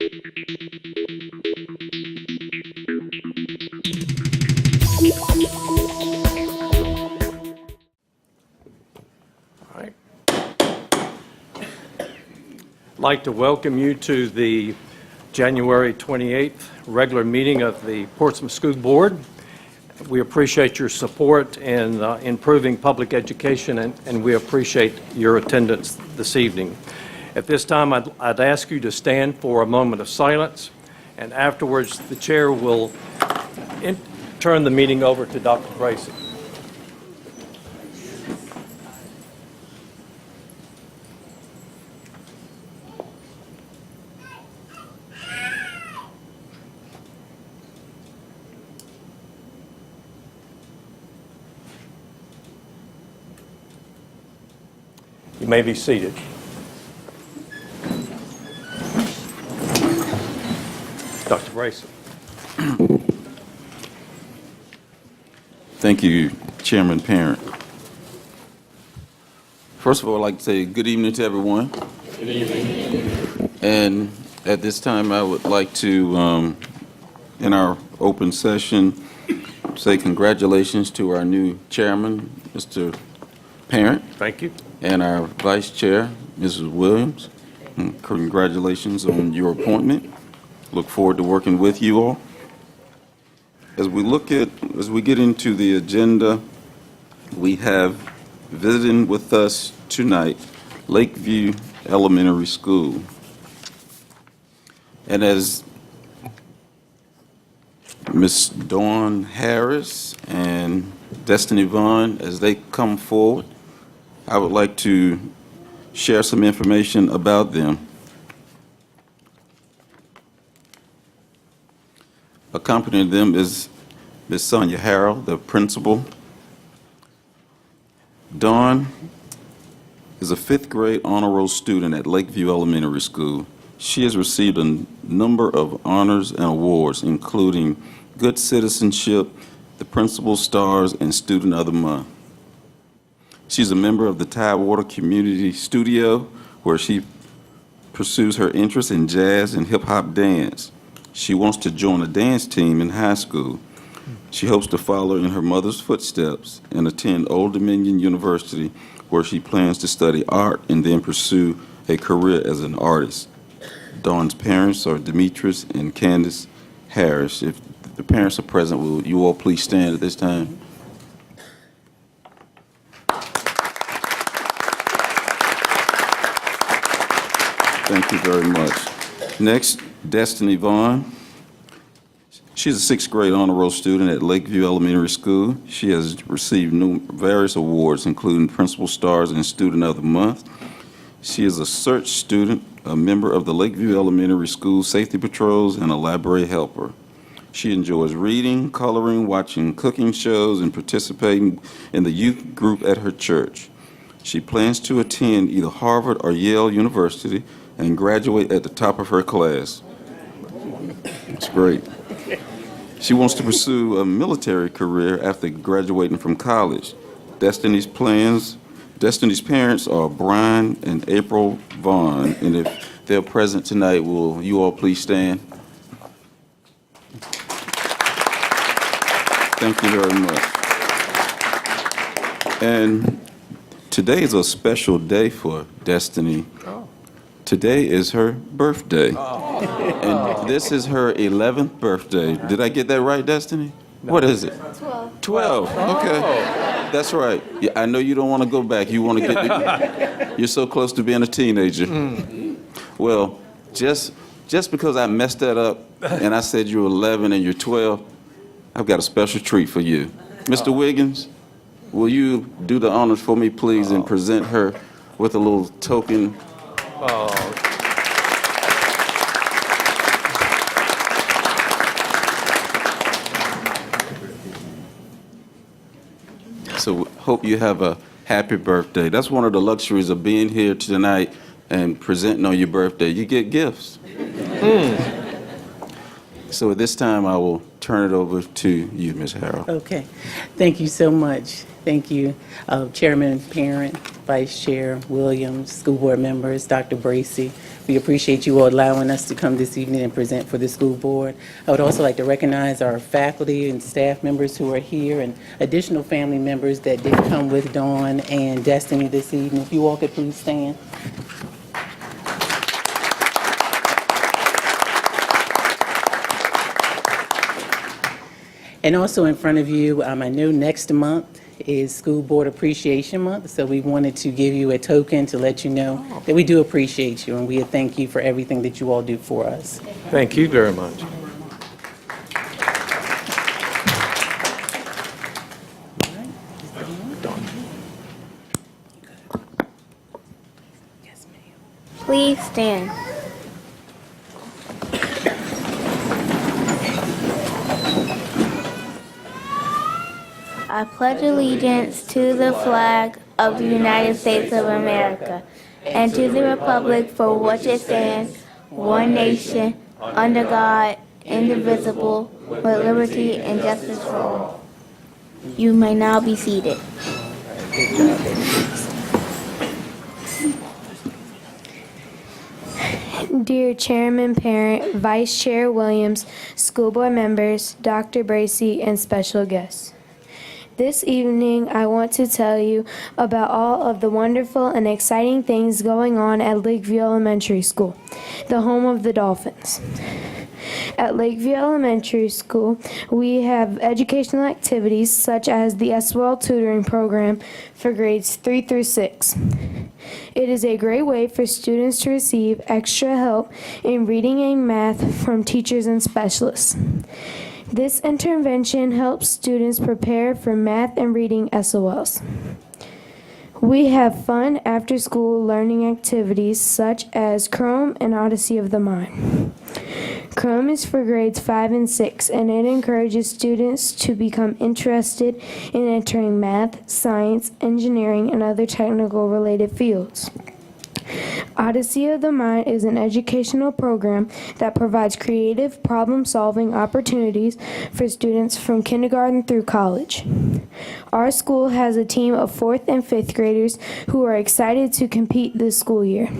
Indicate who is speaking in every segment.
Speaker 1: All right. I'd like to welcome you to the January 28th regular meeting of the Portsmouth School Board. We appreciate your support in improving public education, and we appreciate your attendance this evening. At this time, I'd ask you to stand for a moment of silence, and afterwards the chair will turn the meeting over to Dr. Bracy. You may be seated. Dr. Bracy.
Speaker 2: Thank you, Chairman Parent. First of all, I'd like to say good evening to everyone. Good evening. And at this time, I would like to, in our open session, say congratulations to our new chairman, Mr. Parent.
Speaker 1: Thank you.
Speaker 2: And our Vice Chair, Mrs. Williams. And congratulations on your appointment. Look forward to working with you all. As we get into the agenda, we have visiting with us tonight Lakeview Elementary School. And as Ms. Dawn Harris and Destiny Vaughn, as they come forward, I would like to share some information about them. Accompanying them is Ms. Sonia Harrell, the principal. Dawn is a 5th grade honor roll student at Lakeview Elementary School. She has received a number of honors and awards, including Good Citizenship, the Principal Stars, and Student of the Month. She's a member of the Tidewater Community Studio, where she pursues her interest in jazz and hip-hop dance. She wants to join a dance team in high school. She hopes to follow in her mother's footsteps and attend Old Dominion University, where she plans to study art and then pursue a career as an artist. Dawn's parents are Demetrius and Candace Harris. If the parents are present, will you all please stand at this time? Thank you very much. Next, Destiny Vaughn. She's a 6th grade honor roll student at Lakeview Elementary School. She has received various awards, including Principal Stars and Student of the Month. She is a search student, a member of the Lakeview Elementary School Safety Patrols, and a library helper. She enjoys reading, coloring, watching cooking shows, and participating in the youth group at her church. She plans to attend either Harvard or Yale University and graduate at the top of her class. That's great. She wants to pursue a military career after graduating from college. Destiny's parents are Brian and April Vaughn, and if they're present tonight, will you all please stand? Thank you very much. And today is a special day for Destiny. Today is her birthday. And this is her 11th birthday. Did I get that right, Destiny? No. What is it? 12. 12, okay. That's right. Yeah, I know you don't want to go back. You want to get, you're so close to being a teenager. Well, just because I messed that up and I said you're 11 and you're 12, I've got a special treat for you. Mr. Wiggins, will you do the honors for me, please, and present her with a little token? So hope you have a happy birthday. That's one of the luxuries of being here tonight and presenting on your birthday. You get gifts. So at this time, I will turn it over to you, Ms. Harrell.
Speaker 3: Okay. Thank you so much. Thank you, Chairman Parent, Vice Chair Williams, school board members, Dr. Bracy, We appreciate you all allowing us to come this evening and present for the school board. I would also like to recognize our faculty and staff members who are here and additional family members that did come with Dawn and Destiny this evening. If you all could please stand. And also in front of you, I know next month is School Board Appreciation Month, so we wanted to give you a token to let you know that we do appreciate you, and we thank you for everything that you all do for us.
Speaker 1: Thank you very much.
Speaker 3: Yes, ma'am.
Speaker 4: Please stand. I pledge allegiance to the flag of the United States of America and to the republic for which it stands, one nation, under God, indivisible, with liberty and justice for all. You may now be seated.
Speaker 5: Dear Chairman Parent, Vice Chair Williams, school board members, Dr. Bracy, and special guests. This evening, I want to tell you about all of the wonderful and exciting things going on at Lakeview Elementary School, the home of the Dolphins. At Lakeview Elementary School, we have educational activities such as the SWL tutoring program for grades 3 through 6. It is a great way for students to receive extra help in reading and math from teachers and specialists. This intervention helps students prepare for math and reading SOLs. We have fun after-school learning activities such as Chrome and Odyssey of the Mind. Chrome is for grades 5 and 6, and it encourages students to become interested in entering math, science, engineering, and other technical-related fields. Odyssey of the Mind is an educational program that provides creative problem-solving opportunities for students from kindergarten through college. Our school has a team of 4th and 5th graders who are excited to compete this school year.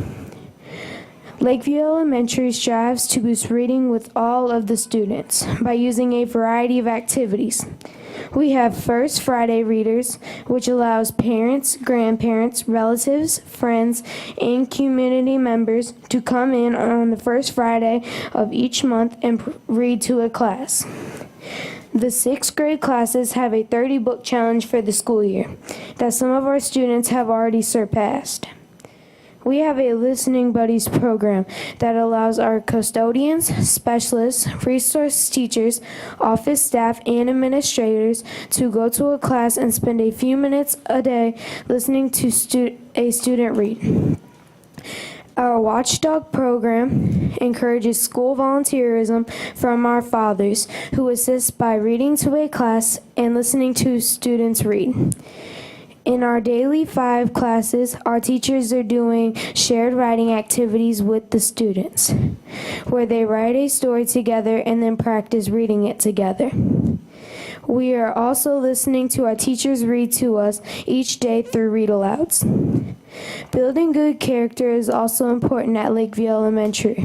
Speaker 5: Lakeview Elementary strives to boost reading with all of the students by using a variety of activities. We have First Friday Readers, which allows parents, grandparents, relatives, friends, and community members to come in on the first Friday of each month and read to a class. The 6th grade classes have a 30-book challenge for the school year that some of our students have already surpassed. We have a Listening Buddies program that allows our custodians, specialists, resource teachers, office staff, and administrators to go to a class and spend a few minutes a day listening to a student read. Our Watchdog program encourages school volunteerism from our fathers who assist by reading to a class and listening to students read. In our daily 5 classes, our teachers are doing shared writing activities with the students, where they write a story together and then practice reading it together. We are also listening to our teachers read to us each day through read-alouds. Building good character is also important at Lakeview Elementary,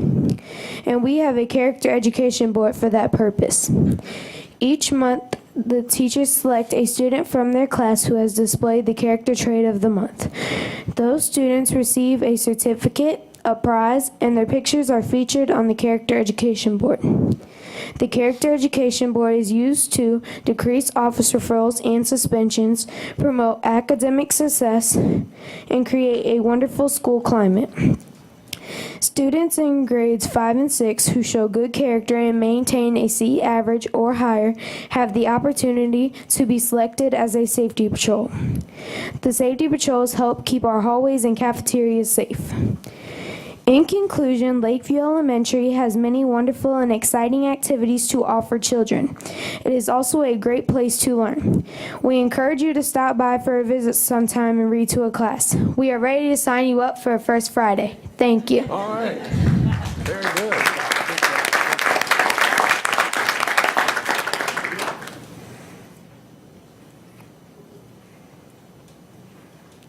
Speaker 5: and we have a character education board for that purpose. Each month, the teachers select a student from their class who has displayed the character trait of the month. Those students receive a certificate, a prize, and their pictures are featured on the Character Education Board. The Character Education Board is used to decrease office referrals and suspensions, promote academic success, and create a wonderful school climate. Students in grades 5 and 6 who show good character and maintain a C average or higher have the opportunity to be selected as a safety patrol. The safety patrols help keep our hallways and cafeterias safe. In conclusion, Lakeview Elementary has many wonderful and exciting activities to offer children. It is also a great place to learn. We encourage you to stop by for a visit sometime and read to a class. We are ready to sign you up for a First Friday. Thank you.
Speaker 1: All right. Very good.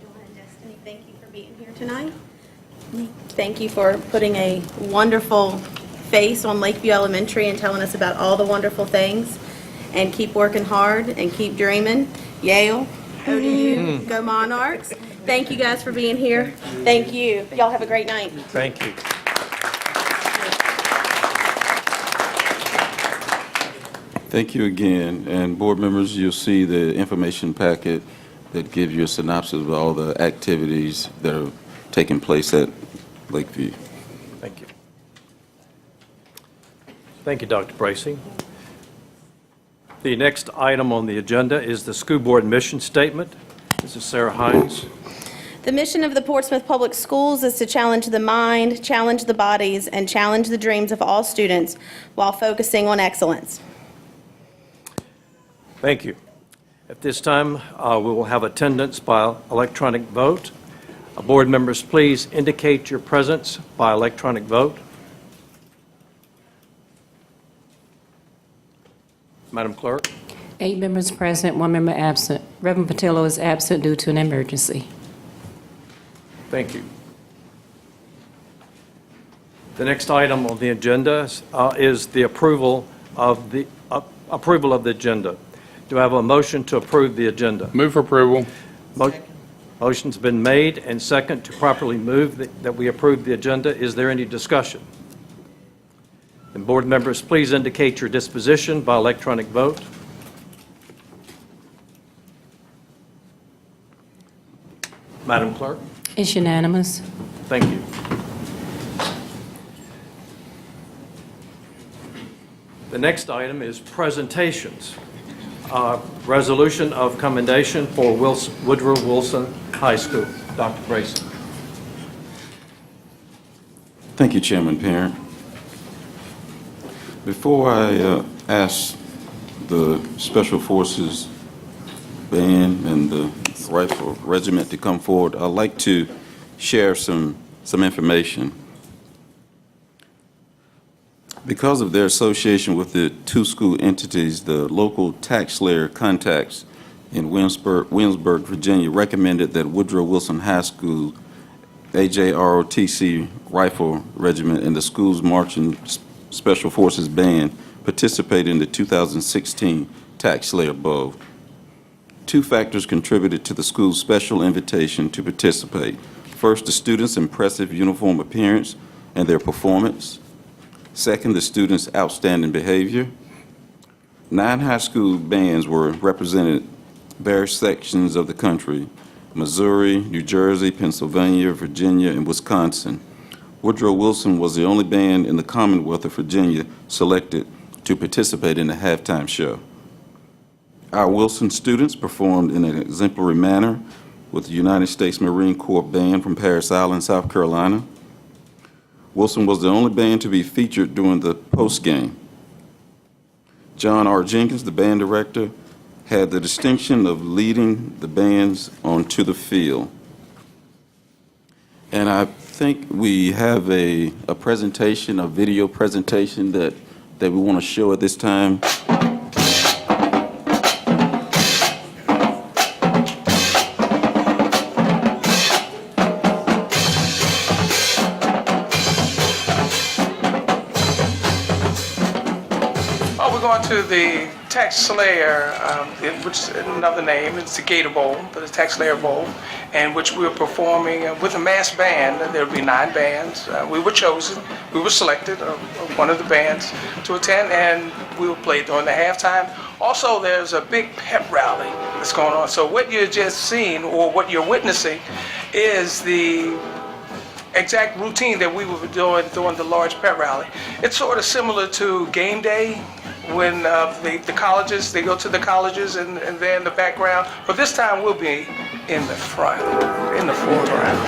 Speaker 6: Dawn and Destiny, thank you for being here tonight. Thank thank you for putting a wonderful face on Lakeview Elementary and telling us about all the wonderful things. And keep working hard and keep dreaming. Yale, ODU, go Monarchs. Thank you guys for being here. Thank you. Y'all have a great night.
Speaker 1: Thank you.
Speaker 2: Thank you again. And board members, you'll see the information packet that gives you a synopsis of all the activities that are taking place at Lakeview.
Speaker 1: Thank you. Thank you, Dr. Bracy. The next item on the agenda is the school board mission statement. This is Sarah Hines.
Speaker 6: The mission of the Portsmouth Public Schools is to challenge the mind, challenge the bodies, and challenge the dreams of all students while focusing on excellence.
Speaker 1: Thank you. At this time, we will have attendance by electronic vote. Board members, please indicate your presence by electronic vote. Madam Clerk.
Speaker 7: 8 members present, 1 member absent. Reverend Patillo is absent due to an emergency.
Speaker 1: Thank you. The next item on the agenda is the approval of the agenda. Do I have a motion to approve the agenda?
Speaker 8: Move for approval.
Speaker 1: Motion's been made and second to properly move that we approve the agenda. Is there any discussion? And board members, please indicate your disposition by electronic vote. Madam Clerk.
Speaker 7: It's unanimous.
Speaker 1: Thank you. The next item is presentations. Resolution of commendation for Woodrow Wilson High School. Dr. Bracy.
Speaker 2: Thank you, Chairman Parent. Before I ask the Special Forces Band and the Rifle Regiment to come forward, I'd like to share some information. Because of their association with the two school entities, the local tax layer contacts in Williamsburg, Virginia, recommended that Woodrow Wilson High School, AJROTC Rifle Regiment, and the school's Marching Special Forces Band participate in the 2016 tax layer bowl. Two factors contributed to the school's special invitation to participate. First, the students' impressive uniform appearance and their performance. Second, the students' outstanding behavior. 9 high school bands were represented in various sections of the country: Missouri, New Jersey, Pennsylvania, Virginia, and Wisconsin. Woodrow Wilson was the only band in the Commonwealth of Virginia selected to participate in the halftime show. Our Wilson students performed in an exemplary manner with the United States Marine Corps Band from Parris Island, South Carolina. Wilson was the only band to be featured during the postgame. John R. Jenkins, the band director, had the distinction of leading the bands onto the field. And I think we have a presentation, a video presentation that we want to show at this time.
Speaker 9: To the Tax Slayer, which is another name, it's the Gator Bowl, but the Tax Slayer Bowl, in which we were performing with a mass band. There would be 9 bands. We were chosen, we were selected, one of the bands to attend, and we will play during the halftime. Also, there's a big pep rally that's going on. So what you're just seeing, or what you're witnessing, is the exact routine that we will be doing during the large pep rally. It's sort of similar to game day, when the colleges, they go to the colleges and they're in the background. But this time we'll be in the front, in the foreground.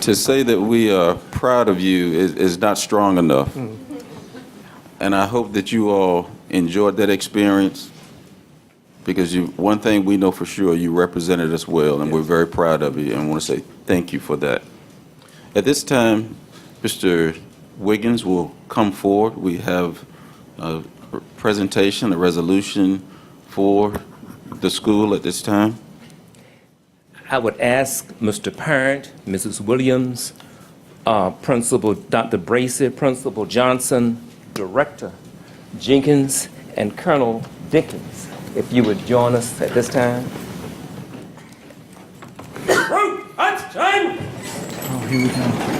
Speaker 2: To say that we are proud of you is not strong enough. And I hope that you all enjoyed that experience, because one thing we know for sure, you represented us well, and we're very proud of you, and I want to say thank you for that. At this time, Mr. Wiggins will come forward. We have a presentation, a resolution for the school at this time.
Speaker 8: I would ask Mr. Parent, Mrs. Williams, Principal Dr. Bracy, Principal Johnson, Director Jenkins, and Colonel Dickens, if you would join us at this time.
Speaker 10: Oh, here we go.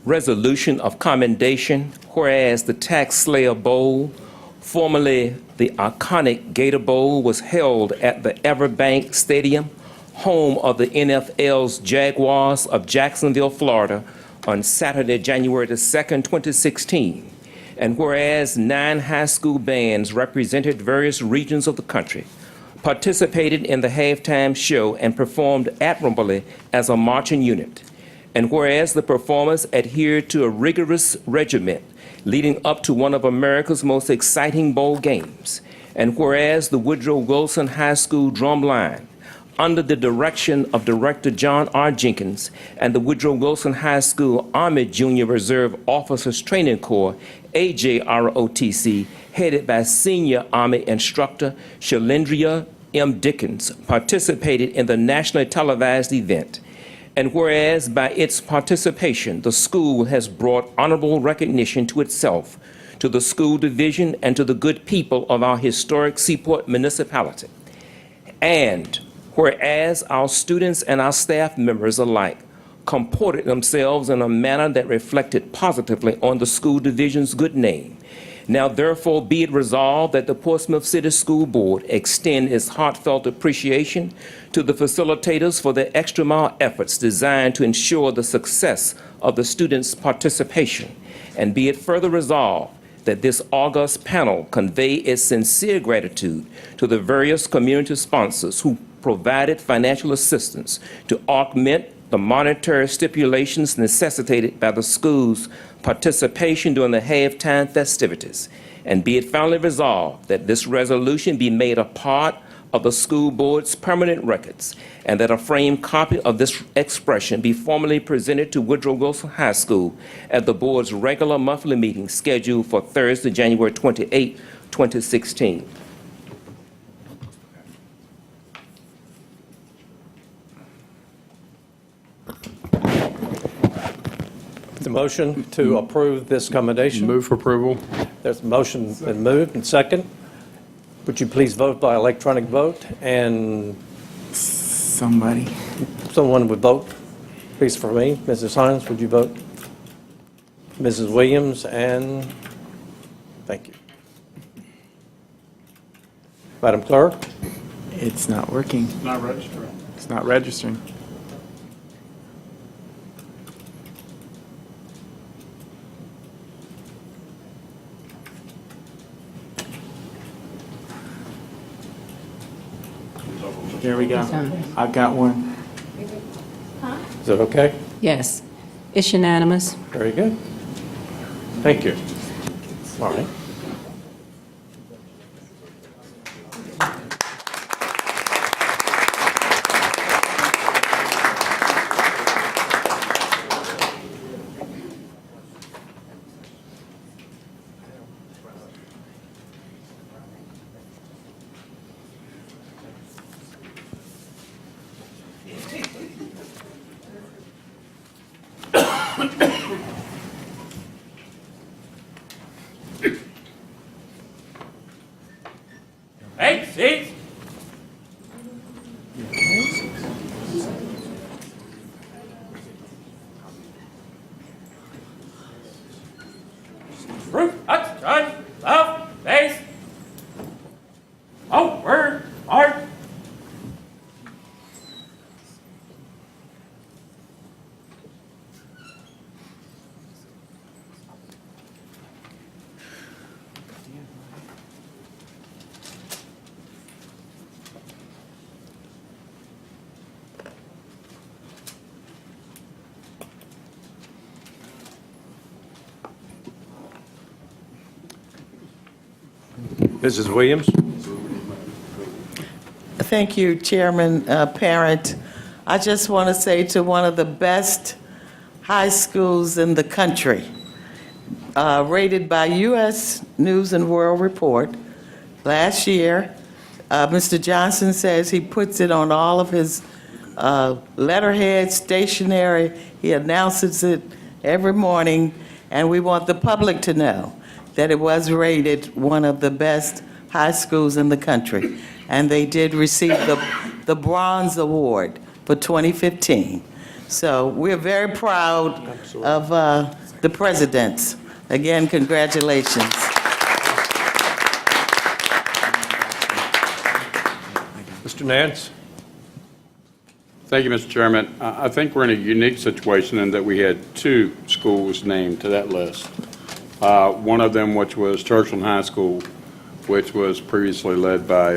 Speaker 8: Resolution of commendation, whereas the Tax Slayer Bowl, formerly the iconic Gator Bowl, was held at the Everbank Stadium, home of the NFL's Jaguars of Jacksonville, Florida, on Saturday, January the 2nd, 2016. And whereas 9 high school bands represented various regions of the country, participated in the halftime show and performed admirably as a marching unit. And whereas the performers adhered to a rigorous regimen leading up to one of America's most exciting bowl games. And whereas the Woodrow Wilson High School drum line, under the direction of Director John R. Jenkins and the Woodrow Wilson High School Army Junior Reserve Officers Training Corps, AJROTC, headed by Senior Army Instructor Shalindria M. Dickens, participated in the nationally televised event. And whereas by its participation, the school has brought honorable recognition to itself, to the school division, and to the good people of our historic Seaport municipality. And whereas our students and our staff members alike comported themselves in a manner that reflected positively on the school division's good name, now therefore be it resolved that the Portsmouth City School Board extend its heartfelt appreciation to the facilitators for their extra mile efforts designed to ensure the success of the students' participation. And be it further resolved that this august panel convey its sincere gratitude to the various community sponsors who provided financial assistance to augment the monetary stipulations necessitated by the school's participation during the halftime festivities. And be it finally resolved that this resolution be made a part of the school board's permanent records, and that a framed copy of this expression be formally presented to Woodrow Wilson High School at the board's regular monthly meeting scheduled for Thursday, January 28, 2016.
Speaker 1: The motion to approve this commendation.
Speaker 10: Move for approval.
Speaker 1: There's a motion been moved and second. Would you please vote by electronic vote? And
Speaker 10: Somebody.
Speaker 1: someone would vote, please, for me. Mrs. Hines, would you vote? Mrs. Williams, and thank you. Madam Clerk?
Speaker 10: It's not working.
Speaker 11: Not registering.
Speaker 10: It's not registering. There we go. I've got one.
Speaker 1: Is that okay?
Speaker 7: Yes, it's unanimous.
Speaker 1: Very good. Thank you. All right. Mrs. Williams?
Speaker 11: Thank you, Chairman Parent. I just want to say to one of the best high schools in the country, rated by U.S. News and World Report last year. Mr. Johnson says he puts it on all of his letterhead, stationery. He announces it every morning, and we want the public to know that it was rated one of the best high schools in the country. And they did receive the Bronze Award for 2015. So we're very proud of the presidents. Again, congratulations.
Speaker 1: Mr. Nance?
Speaker 12: Thank you, Mr. Chairman. I think we're in a unique situation in that we had 2 schools named to that list. One of them, which was Churchland High School, which was previously led by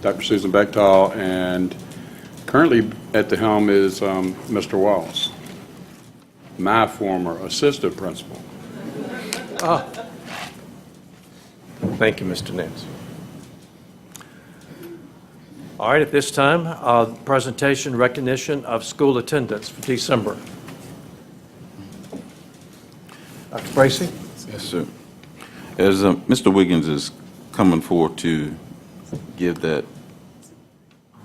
Speaker 12: Dr. Susan Bechtal, and currently at the helm is Mr. Wallace, my former assistant principal.
Speaker 1: Thank you, Mr. Nance. All right, at this time, presentation recognition of school attendance for December. Dr. Bracy?
Speaker 2: Yes, sir. As Mr. Wiggins is coming forward to give that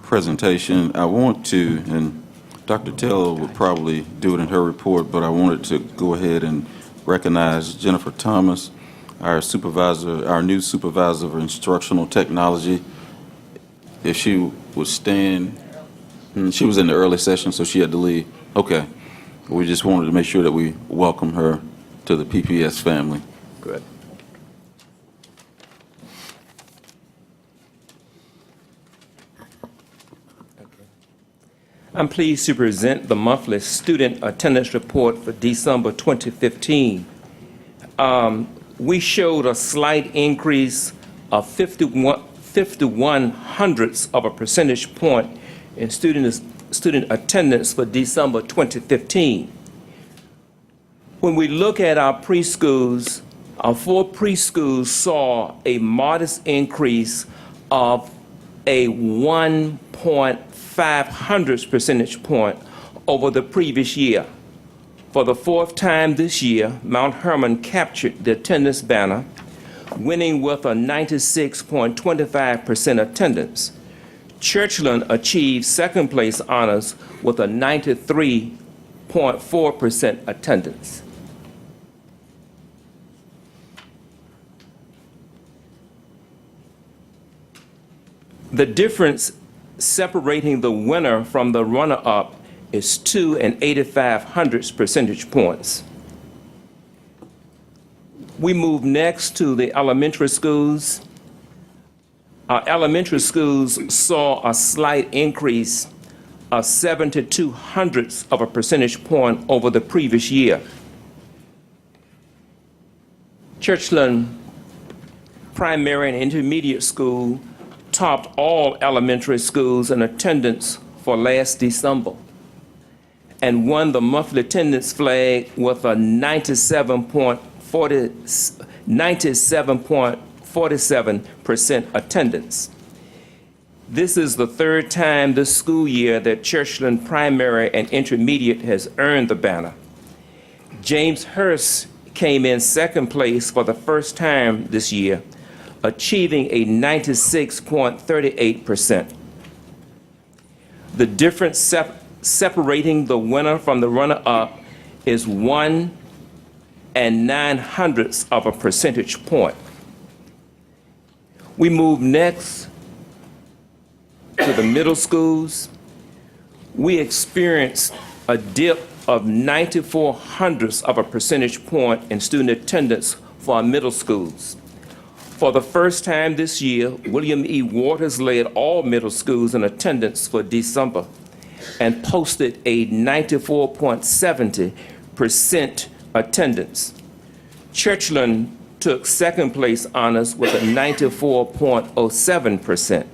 Speaker 2: presentation, I want to, and Dr. Taylor will probably do it in her report, but I wanted to go ahead and recognize Jennifer Thomas, our supervisor, our new supervisor of instructional technology. If she would stand, she was in the early session, so she had to leave. Okay. We just wanted to make sure that we welcome her to the PPS family.
Speaker 1: Good.
Speaker 8: I'm pleased to present the monthly student attendance report for December 2015. We showed a slight increase of 51 hundredths of a percentage point in student attendance for December 2015. When we look at our preschools, our 4 preschools saw a modest increase of a 1.5 percentage point over the previous year. For the 4th time this year, Mount Hermon captured the attendance banner, winning with a 96.25% attendance. Churchland achieved 2nd place honors with a 93.4% attendance. The difference separating the winner from the runner-up is 2 8/85 percentage points. We move next to the elementary schools. Our elementary schools saw a slight increase of 72 hundredths of a percentage point over the previous year. Churchland Primary and Intermediate School topped all elementary schools in attendance for last December and won the monthly attendance flag with a 97.47% attendance. This is the 3rd time this school year that Churchland Primary and Intermediate has earned the banner. James Hurst came in 2nd place for the 1st time this year, achieving a 96.38%. The difference separating the winner from the runner-up is 1 9/100 of a percentage point. We move next to the middle schools. We experienced a dip of 94 hundredths of a percentage point in student attendance for our middle schools. For the 1st time this year, William E. Waters led all middle schools in attendance for December and posted a 94.70% attendance. Churchland took 2nd place honors with a 94.07%.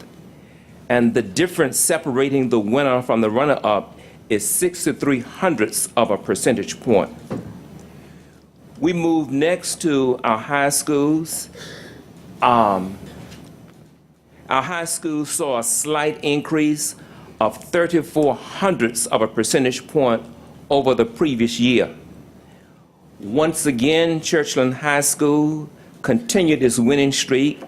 Speaker 8: And the difference separating the winner from the runner-up is 63 hundredths of a percentage point. We move next to our high schools. Our high school saw a slight increase of 0.34 of a percentage point over the previous year. Once again, Churchland High School continued its winning streak,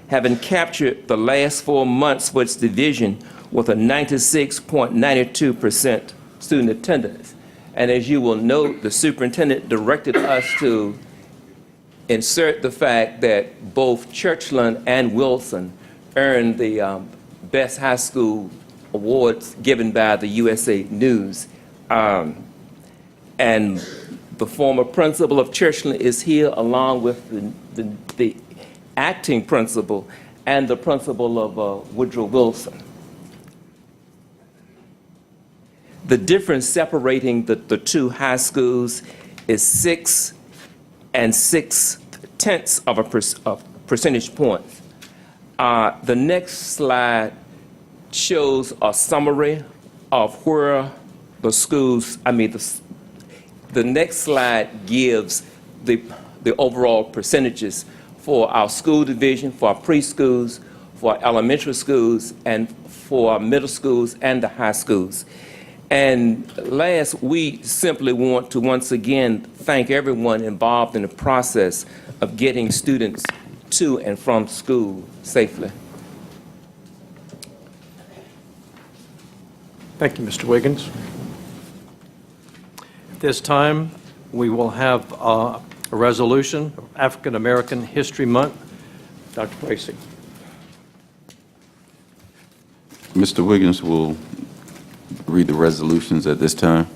Speaker 8: having captured the last 4 months for its division with a 96.92% student attendance. And as you will note, the superintendent directed us to insert the fact that both Churchland and Wilson earned the Best High School awards given by the USA News. And the former principal of Churchland is here, along with the acting principal and the principal of Woodrow Wilson. The difference separating the two high schools is 6 6/10 of percentage points. The next slide shows a summary of where the schools, the next slide gives the overall percentages for our school division, for our preschools, for our elementary schools, and for our middle schools and the high schools. And last, we simply want to once again thank everyone involved in the process of getting students to and from school safely.
Speaker 1: Thank you, Mr. Wiggins. At this time, we will have a resolution of African American History Month. Dr. Bracey.
Speaker 2: Mr. Wiggins will read the resolutions at this time.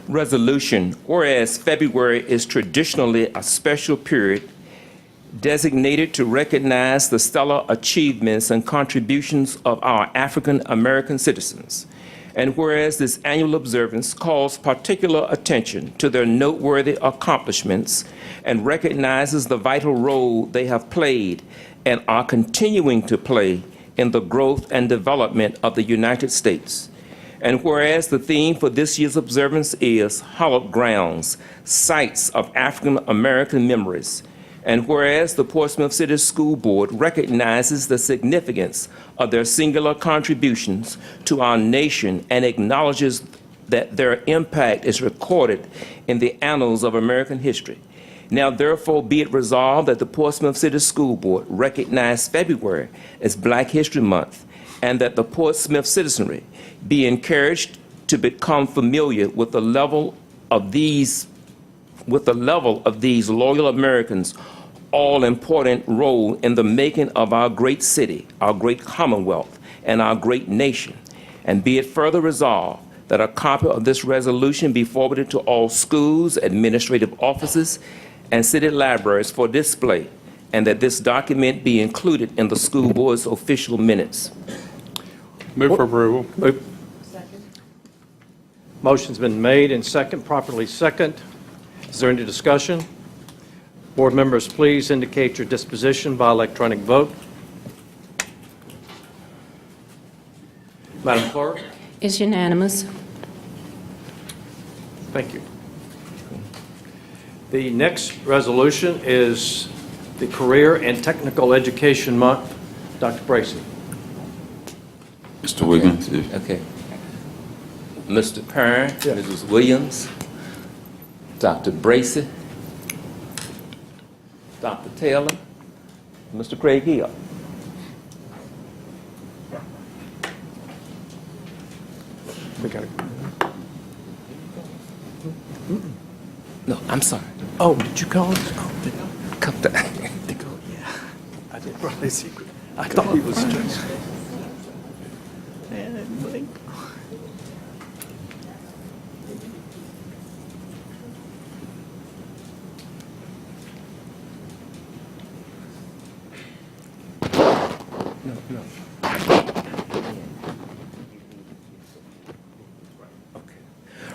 Speaker 8: Resolution, whereas February is traditionally a special period designated to recognize the stellar achievements and contributions of our African American citizens, and whereas this annual observance calls particular attention to their noteworthy accomplishments and recognizes the vital role they have played and are continuing to play in the growth and development of the United States. And whereas the theme for this year's observance is Hallowed Grounds, Sites of African American Memories, and whereas the Portsmouth City School Board recognizes the significance of their singular contributions to our nation and acknowledges that their impact is recorded in the annals of American history. Now, therefore, be it resolved that the Portsmouth City School Board recognize February as Black History Month, and that the Portsmouth citizenry be encouraged to become familiar with the level of these loyal Americans' all-important role in the making of our great city, our great Commonwealth, and our great nation. And be it further resolved that a copy of this resolution be forwarded to all schools, administrative offices, and city libraries for display, and that this document be included in the school board's official minutes.
Speaker 12: Move for approval.
Speaker 1: Motion's been made and second, properly second. Is there any discussion? Board members, please indicate your disposition by electronic vote. Madam Clerk?
Speaker 7: It's unanimous.
Speaker 1: Thank you. The next resolution is the Career and Technical Education Month. Dr. Bracey.
Speaker 2: Mr. Wiggins,
Speaker 8: Okay. Mr. Perrin, Mrs. Williams, Dr. Bracey, Dr. Taylor, Mr. Craig Hill.
Speaker 1: We got
Speaker 8: No, I'm sorry.
Speaker 1: Oh, did you call us? Oh,
Speaker 8: Come down.
Speaker 1: yeah. I did probably secret. I thought he was just. Man, I didn't blink.
Speaker 8: No.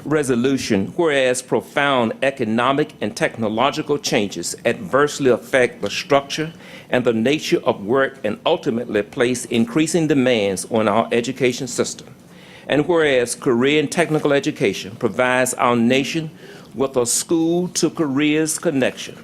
Speaker 8: Resolution, whereas profound economic and technological changes adversely affect the structure and the nature of work and ultimately place increasing demands on our education system. And whereas career and technical education provides our nation with a school to careers connection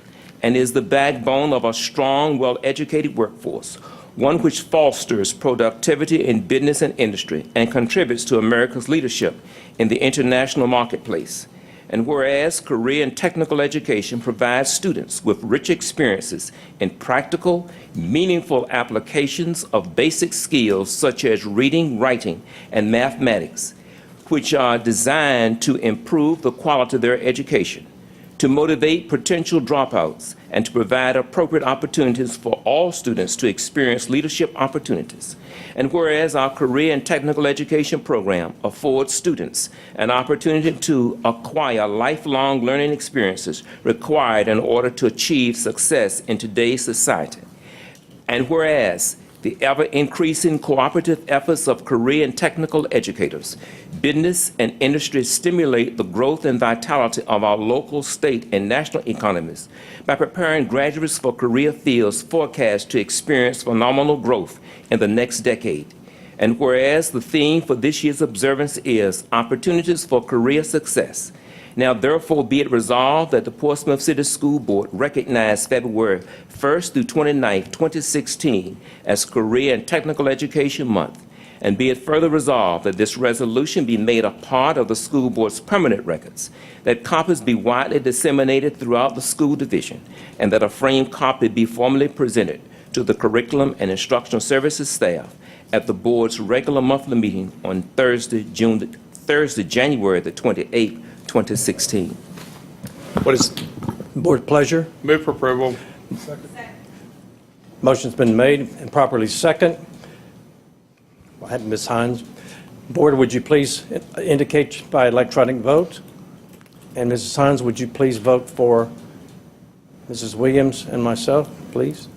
Speaker 8: and is the backbone of a strong, well-educated workforce, one which fosters productivity in business and industry and contributes to America's leadership in the international marketplace. And whereas career and technical education provides students with rich experiences in practical, meaningful applications of basic skills such as reading, writing, and mathematics, which are designed to improve the quality of their education, to motivate potential dropouts, and to provide appropriate opportunities for all students to experience leadership opportunities. And whereas our career and technical education program affords students an opportunity to acquire lifelong learning experiences required in order to achieve success in today's society. And whereas the ever-increasing cooperative efforts of career and technical educators, business and industry stimulate the growth and vitality of our local, state, and national economies by preparing graduates for career fields forecast to experience phenomenal growth in the next decade. And whereas the theme for this year's observance is Opportunities for Career Success, now therefore be it resolved that the Portsmouth City School Board recognize February 1st through 29th, 2016 as Career and Technical Education Month, and be it further resolved that this resolution be made a part of the school board's permanent records, that copies be widely disseminated throughout the school division, and that a framed copy be formally presented to the Curriculum and Instructional Services staff at the board's regular monthly meeting on Thursday, January the 28th, 2016.
Speaker 1: What is the board's pleasure?
Speaker 12: Move for approval.
Speaker 1: Motion's been made and properly second. Ms. Hines. Board, would you please indicate by electronic vote? And Mrs. Hines, would you please vote for Mrs. Williams and myself, please?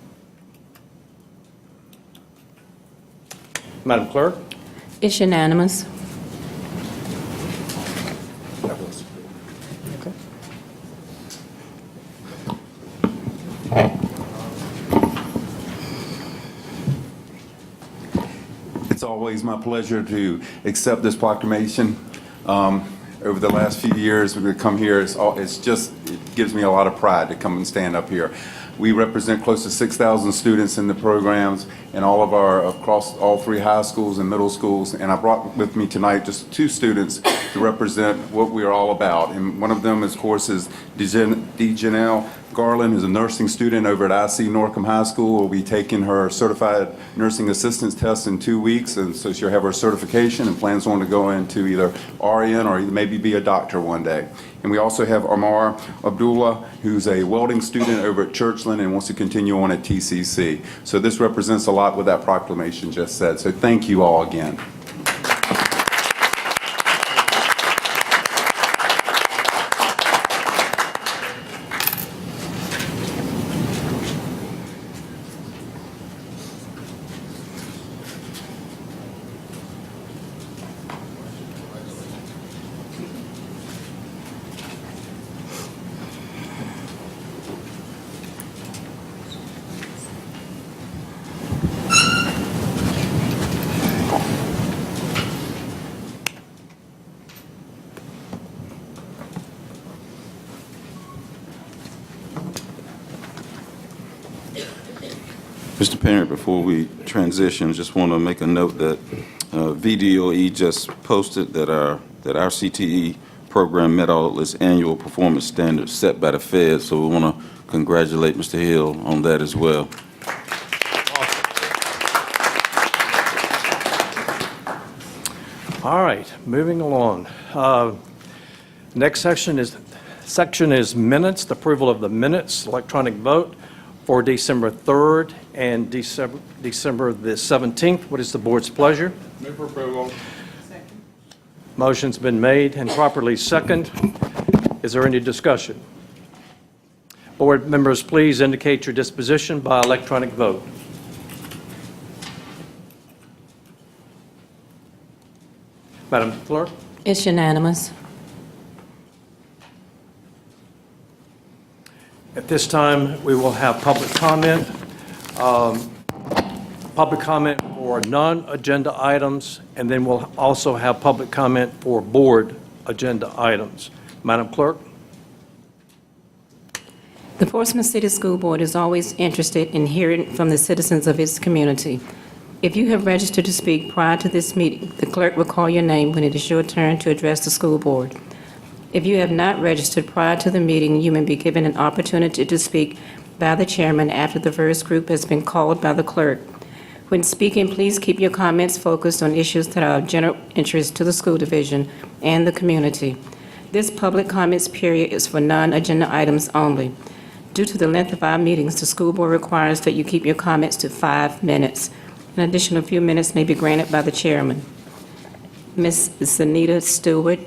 Speaker 1: Madam Clerk?
Speaker 7: It's unanimous.
Speaker 13: It's always my pleasure to accept this proclamation. Over the last few years, when we come here, it gives me a lot of pride to come and stand up here. We represent close to 6,000 students in the programs and across all three high schools and middle schools. And I brought with me tonight just two students to represent what we are all about. And one of them, of course, is Janelle Garland, who's a nursing student over at IC Norcom High School, will be taking her certified nursing assistance test in 2 weeks, and so she'll have her certification and plans on to go into either RN or maybe be a doctor one day. And we also have Amar Abdullah, who's a welding student over at Churchland and wants to continue on at TCC. So this represents a lot what that proclamation just said. So thank you all again.
Speaker 2: Mr. Parent, before we transition, just want to make a note that VDOE just posted that our CTE program met all its annual performance standards set by the Fed, so we want to congratulate Mr. Hill on that as well.
Speaker 1: All right, moving along. Next section is minutes, the approval of the minutes, electronic vote for December 3rd and December the 17th. What is the board's pleasure?
Speaker 12: Move for approval.
Speaker 1: Motion's been made and properly second. Is there any discussion? Board members, please indicate your disposition by electronic vote. Madam Clerk?
Speaker 7: It's unanimous.
Speaker 1: At this time, we will have public comment. Public comment for non-agenda items, and then we'll also have public comment for board agenda items. Madam Clerk?
Speaker 7: The Portsmouth City School Board is always interested in hearing from the citizens of its community. If you have registered to speak prior to this meeting, the clerk will call your name when it is your turn to address the school board. If you have not registered prior to the meeting, you may be given an opportunity to speak by the chairman after the first group has been called by the clerk. When speaking, please keep your comments focused on issues that are of general interest to the school division and the community. This public comments period is for non-agenda items only. Due to the length of our meetings, the school board requires that you keep your comments to 5 minutes. An additional few minutes may be granted by the chairman. Ms. Zanita Stewart.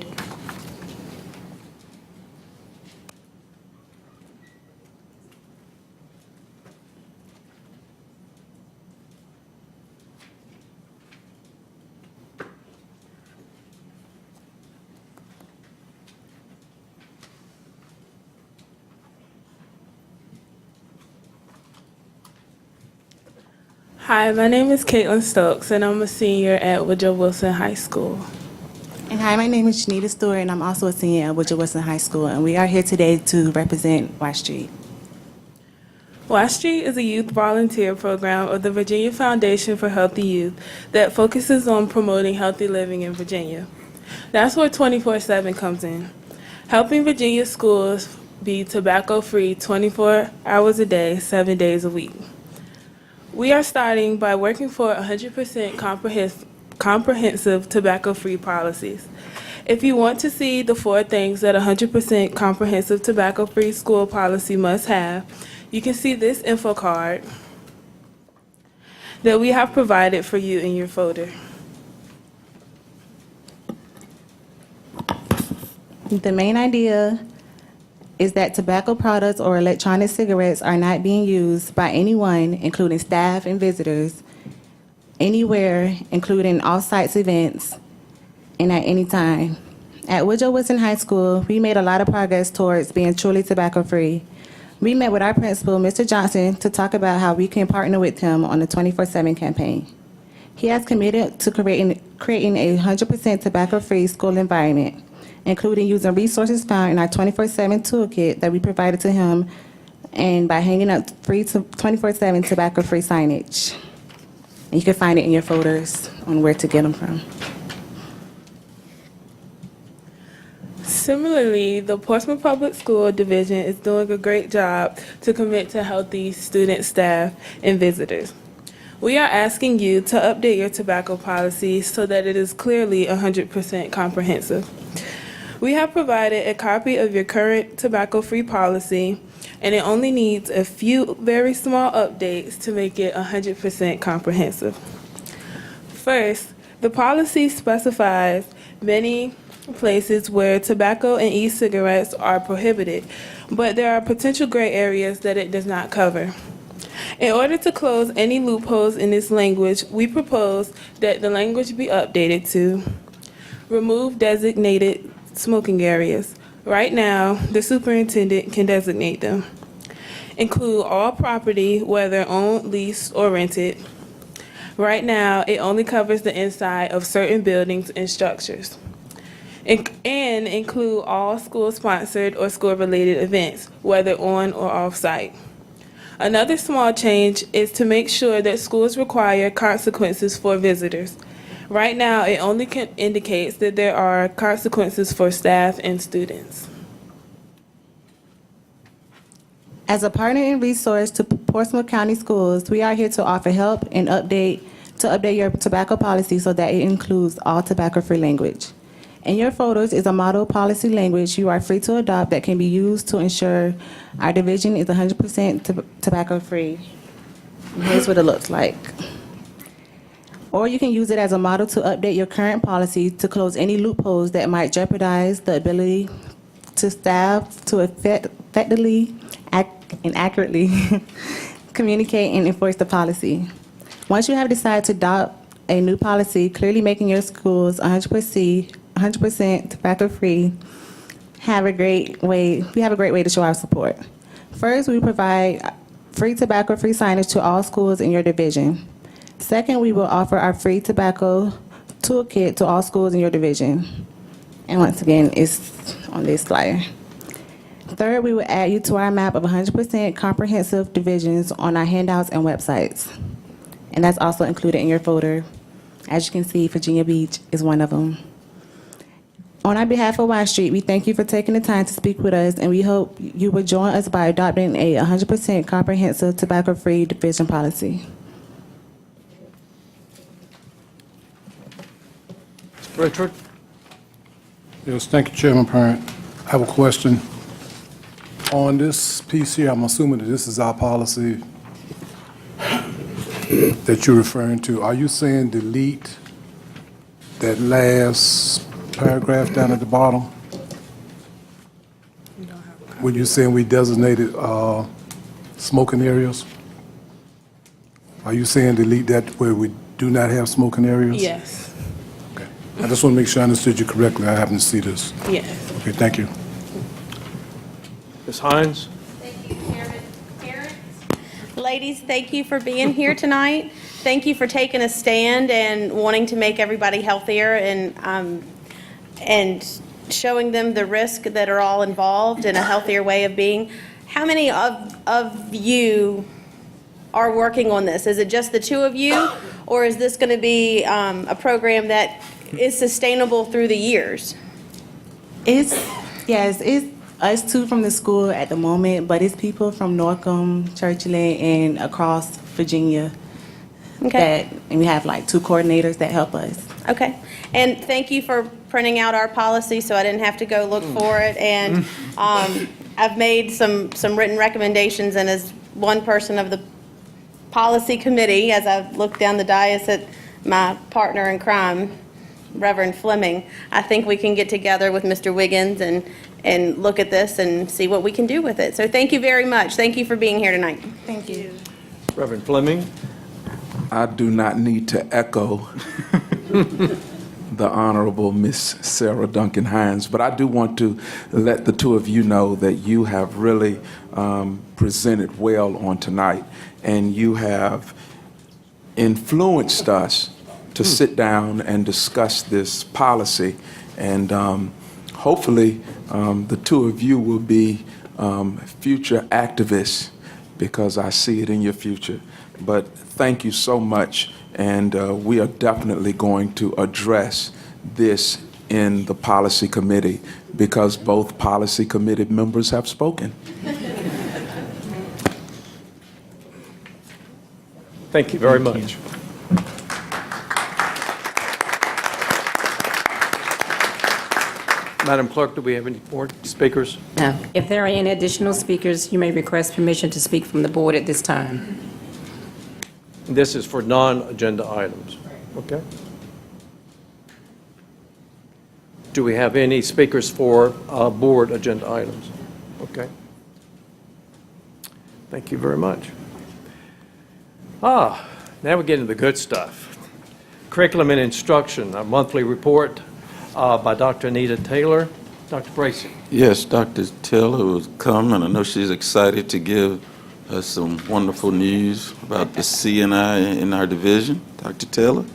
Speaker 14: Hi, my name is Caitlin Stokes, and I'm a senior at Woodrow Wilson High School.
Speaker 15: And hi, my name is Janita Stewart, and I'm also a senior at Woodrow Wilson High School, and we are here today to represent Wash Street.
Speaker 14: Wash Street is a youth volunteer program of the Virginia Foundation for Healthy Youth that focuses on promoting healthy living in Virginia. That's where 24/7 comes in, helping Virginia schools be tobacco-free 24 hours a day, 7 days a week. We are starting by working for 100% comprehensive tobacco-free policies. If you want to see the 4 things that a 100% comprehensive tobacco-free school policy must have, you can see this info card that we have provided for you in your folder.
Speaker 15: The main idea is that tobacco products or electronic cigarettes are not being used by anyone, including staff and visitors, anywhere, including off-site events, and at any time. At Woodrow Wilson High School, we made a lot of progress towards being truly tobacco-free. We met with our principal, Mr. Johnson, to talk about how we can partner with him on the 24/7 campaign. He has committed to creating a 100% tobacco-free school environment, including using resources found in our 24/7 toolkit that we provided to him, and by hanging up free 24/7 tobacco-free signage. And you can find it in your folders on where to get them from.
Speaker 14: Similarly, the Portsmouth Public School Division is doing a great job to commit to healthy student, staff, and visitors. We are asking you to update your tobacco policy so that it is clearly 100% comprehensive. We have provided a copy of your current tobacco-free policy, and it only needs a few very small updates to make it 100% comprehensive. First, the policy specifies many places where tobacco and e-cigarettes are prohibited, but there are potential gray areas that it does not cover. In order to close any loopholes in this language, we propose that the language be updated to remove designated smoking areas. Right now, the superintendent can designate them. Include all property, whether owned, leased, or rented. Right now, it only covers the inside of certain buildings and structures. And include all school-sponsored or school-related events, whether on or off-site. Another small change is to make sure that schools require consequences for visitors. Right now, it only indicates that there are consequences for staff and students.
Speaker 15: As a partner and resource to Portsmouth County Schools, we are here to offer help and update your tobacco policy so that it includes all tobacco-free language. In your folders is a model policy language you are free to adopt that can be used to ensure our division is 100% tobacco-free. Here's what it looks like. Or you can use it as a model to update your current policy to close any loopholes that might jeopardize the ability to staff to effectively and accurately communicate and enforce the policy. Once you have decided to adopt a new policy, clearly making your schools 100% tobacco-free, we have a great way to show our support. First, we provide free tobacco-free signage to all schools in your division. Second, we will offer our free tobacco toolkit to all schools in your division. And once again, it's on this flyer. Third, we will add you to our map of 100% comprehensive divisions on our handouts and websites. And that's also included in your folder. As you can see, Virginia Beach is one of them. On our behalf of Y Street, we thank you for taking the time to speak with us, and we hope you will join us by adopting a 100% comprehensive tobacco-free division policy.
Speaker 1: Richard?
Speaker 16: Yes, thank you, Chairman Parent. I have a question. On this piece here, I'm assuming that this is our policy that you're referring to. Are you saying delete that last paragraph down at the bottom? When you're saying we designated smoking areas? Are you saying delete that where we do not have smoking areas?
Speaker 14: Yes.
Speaker 16: Okay. I just want to make sure I understood you correctly. I happen to see this.
Speaker 14: Yes.
Speaker 16: Okay, thank you.
Speaker 1: Ms. Hines?
Speaker 6: Thank you, Chairman. Parents, ladies, thank you for being here tonight. Thank you for taking a stand and wanting to make everybody healthier and showing them the risk that are all involved in a healthier way of being. How many of you are working on this? Is it just the two of you, or is this going to be a program that is sustainable through the years?
Speaker 15: It's us two from the school at the moment, but it's people from Norcom, Churchland, and across Virginia.
Speaker 6: Okay.
Speaker 15: And we have like 2 coordinators that help us.
Speaker 6: Okay. And thank you for printing out our policy so I didn't have to go look for it. And I've made some written recommendations, and as one person of the policy committee, as I've looked down the dais at my partner in crime, Reverend Fleming, I think we can get together with Mr. Wiggins and look at this and see what we can do with it. So thank you very much. Thank you for being here tonight.
Speaker 15: Thank you.
Speaker 1: Reverend Fleming?
Speaker 17: I do not need to echo the Honorable Miss Sarah Duncan Hines, but I do want to let the two of you know that you have really presented well on tonight, and you have influenced us to sit down and discuss this policy, and hopefully the two of you will be future activists, because I see it in your future. But thank you so much, and we are definitely going to address this in the policy committee, because both policy committee members have spoken.
Speaker 1: Thank you very much. Madam Clerk, do we have any more speakers?
Speaker 7: Now, if there are any additional speakers, you may request permission to speak from the board at this time.
Speaker 1: This is for non-agenda items. Okay. Do we have any speakers for board agenda items? Okay. Thank you very much. Now we get into the good stuff. Curriculum and Instruction, a monthly report by Dr. Anita Taylor. Dr. Bracy.
Speaker 2: Yes, Dr. Taylor will come, and I know she's excited to give us some wonderful news about the CNI in our division. Dr. Taylor?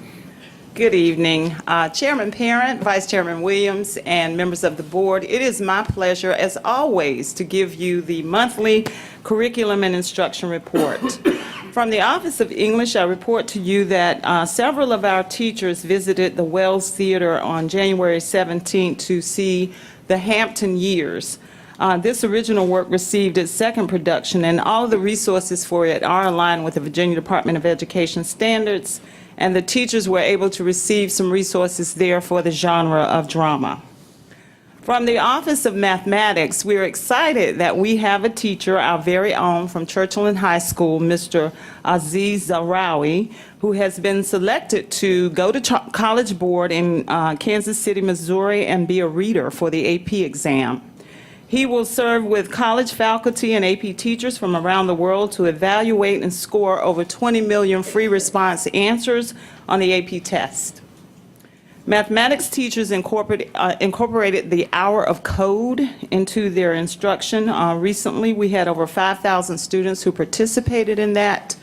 Speaker 18: Good evening. Chairman Parent, Vice Chairman Williams, and members of the board, it is my pleasure, as always, to give you the monthly Curriculum and Instruction report. From the Office of English, I report to you that several of our teachers visited the Wells Theater on January 17th to see The Hampton Years. This original work received its second production, and all of the resources for it are aligned with the Virginia Department of Education standards, and the teachers were able to receive some resources there for the genre of drama. From the Office of Mathematics, we're excited that we have a teacher, our very own from Churchland High School, Mr. Aziz Zarawi, who has been selected to go to College Board in Kansas City, Missouri, and be a reader for the AP exam. He will serve with college faculty and AP teachers from around the world to evaluate and score over 20 million free response answers on the AP test. Mathematics teachers incorporated the hour of code into their instruction. Recently, we had over 5,000 students who participated in that.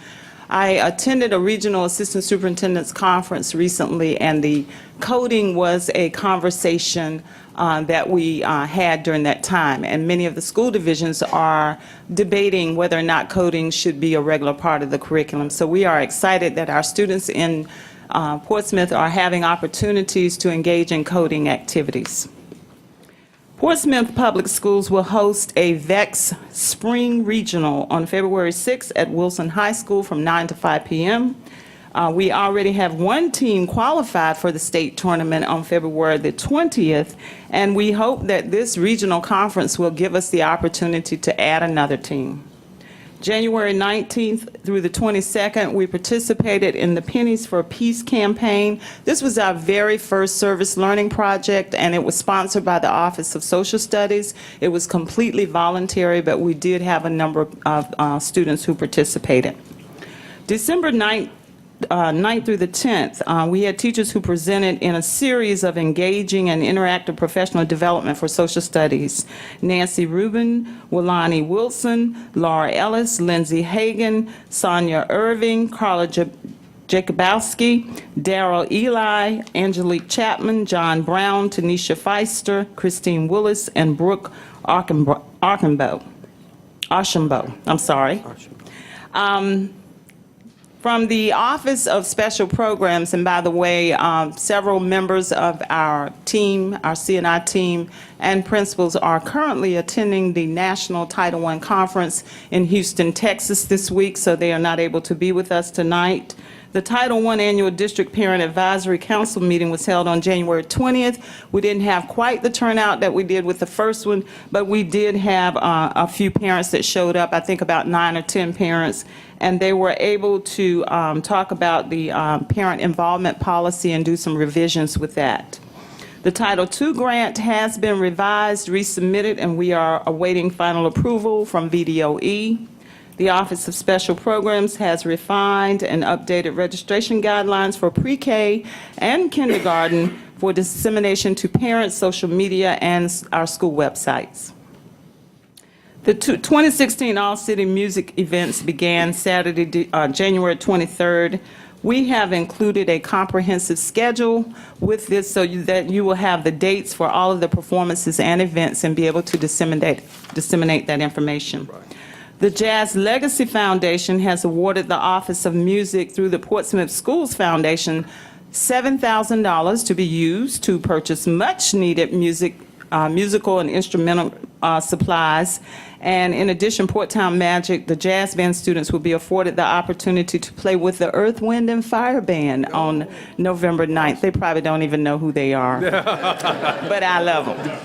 Speaker 18: I attended a regional assistant superintendent's conference recently, and the coding was a conversation that we had during that time. And many of the school divisions are debating whether or not coding should be a regular part of the curriculum. So we are excited that our students in Portsmouth are having opportunities to engage in coding activities. Portsmouth Public Schools will host a VEX Spring Regional on February 6th at Wilson High School from 9 to 5 p.m. We already have one team qualified for the state tournament on February the 20th, and we hope that this regional conference will give us the opportunity to add another team. January 19th through the 22nd, we participated in the Pennies for Peace campaign. This was our very first service learning project, and it was sponsored by the Office of Social Studies. It was completely voluntary, but we did have a number of students who participated. December 9th through the 10th, we had teachers who presented in a series of engaging and interactive professional development for social studies. Nancy Rubin, Wilani Wilson, Laura Ellis, Lindsay Hagan, Sonia Irving, Carla Jacobowski, Daryl Eli, Angelique Chapman, John Brown, Tanisha Feister, Christine Willis, and Brooke Archambault. I'm sorry. From the Office of Special Programs, and by the way, several members of our team, our CNI team, and principals are currently attending the National Title I Conference in Houston, Texas this week, so they are not able to be with us tonight. The Title I Annual District Parent Advisory Council meeting was held on January 20th. We didn't have quite the turnout that we did with the first one, but we did have a few parents that showed up, I think about 9 or 10 parents, and they were able to talk about the parent involvement policy and do some revisions with that. The Title II grant has been revised, resubmitted, and we are awaiting final approval from VDOE. The Office of Special Programs has refined and updated registration guidelines for pre-K and kindergarten for dissemination to parents, social media, and our school websites. The 2016 All-City Music events began Saturday, January 23rd. We have included a comprehensive schedule with this so that you will have the dates for all of the performances and events and be able to disseminate that information. Right. The Jazz Legacy Foundation has awarded the Office of Music through the Portsmouth Schools Foundation $7,000 to be used to purchase much-needed musical and instrumental supplies. And in addition, Port Town Magic, the jazz band students will be afforded the opportunity to play with the Earth, Wind, and Fire Band on November 9th. They probably don't even know who they are, but I love them.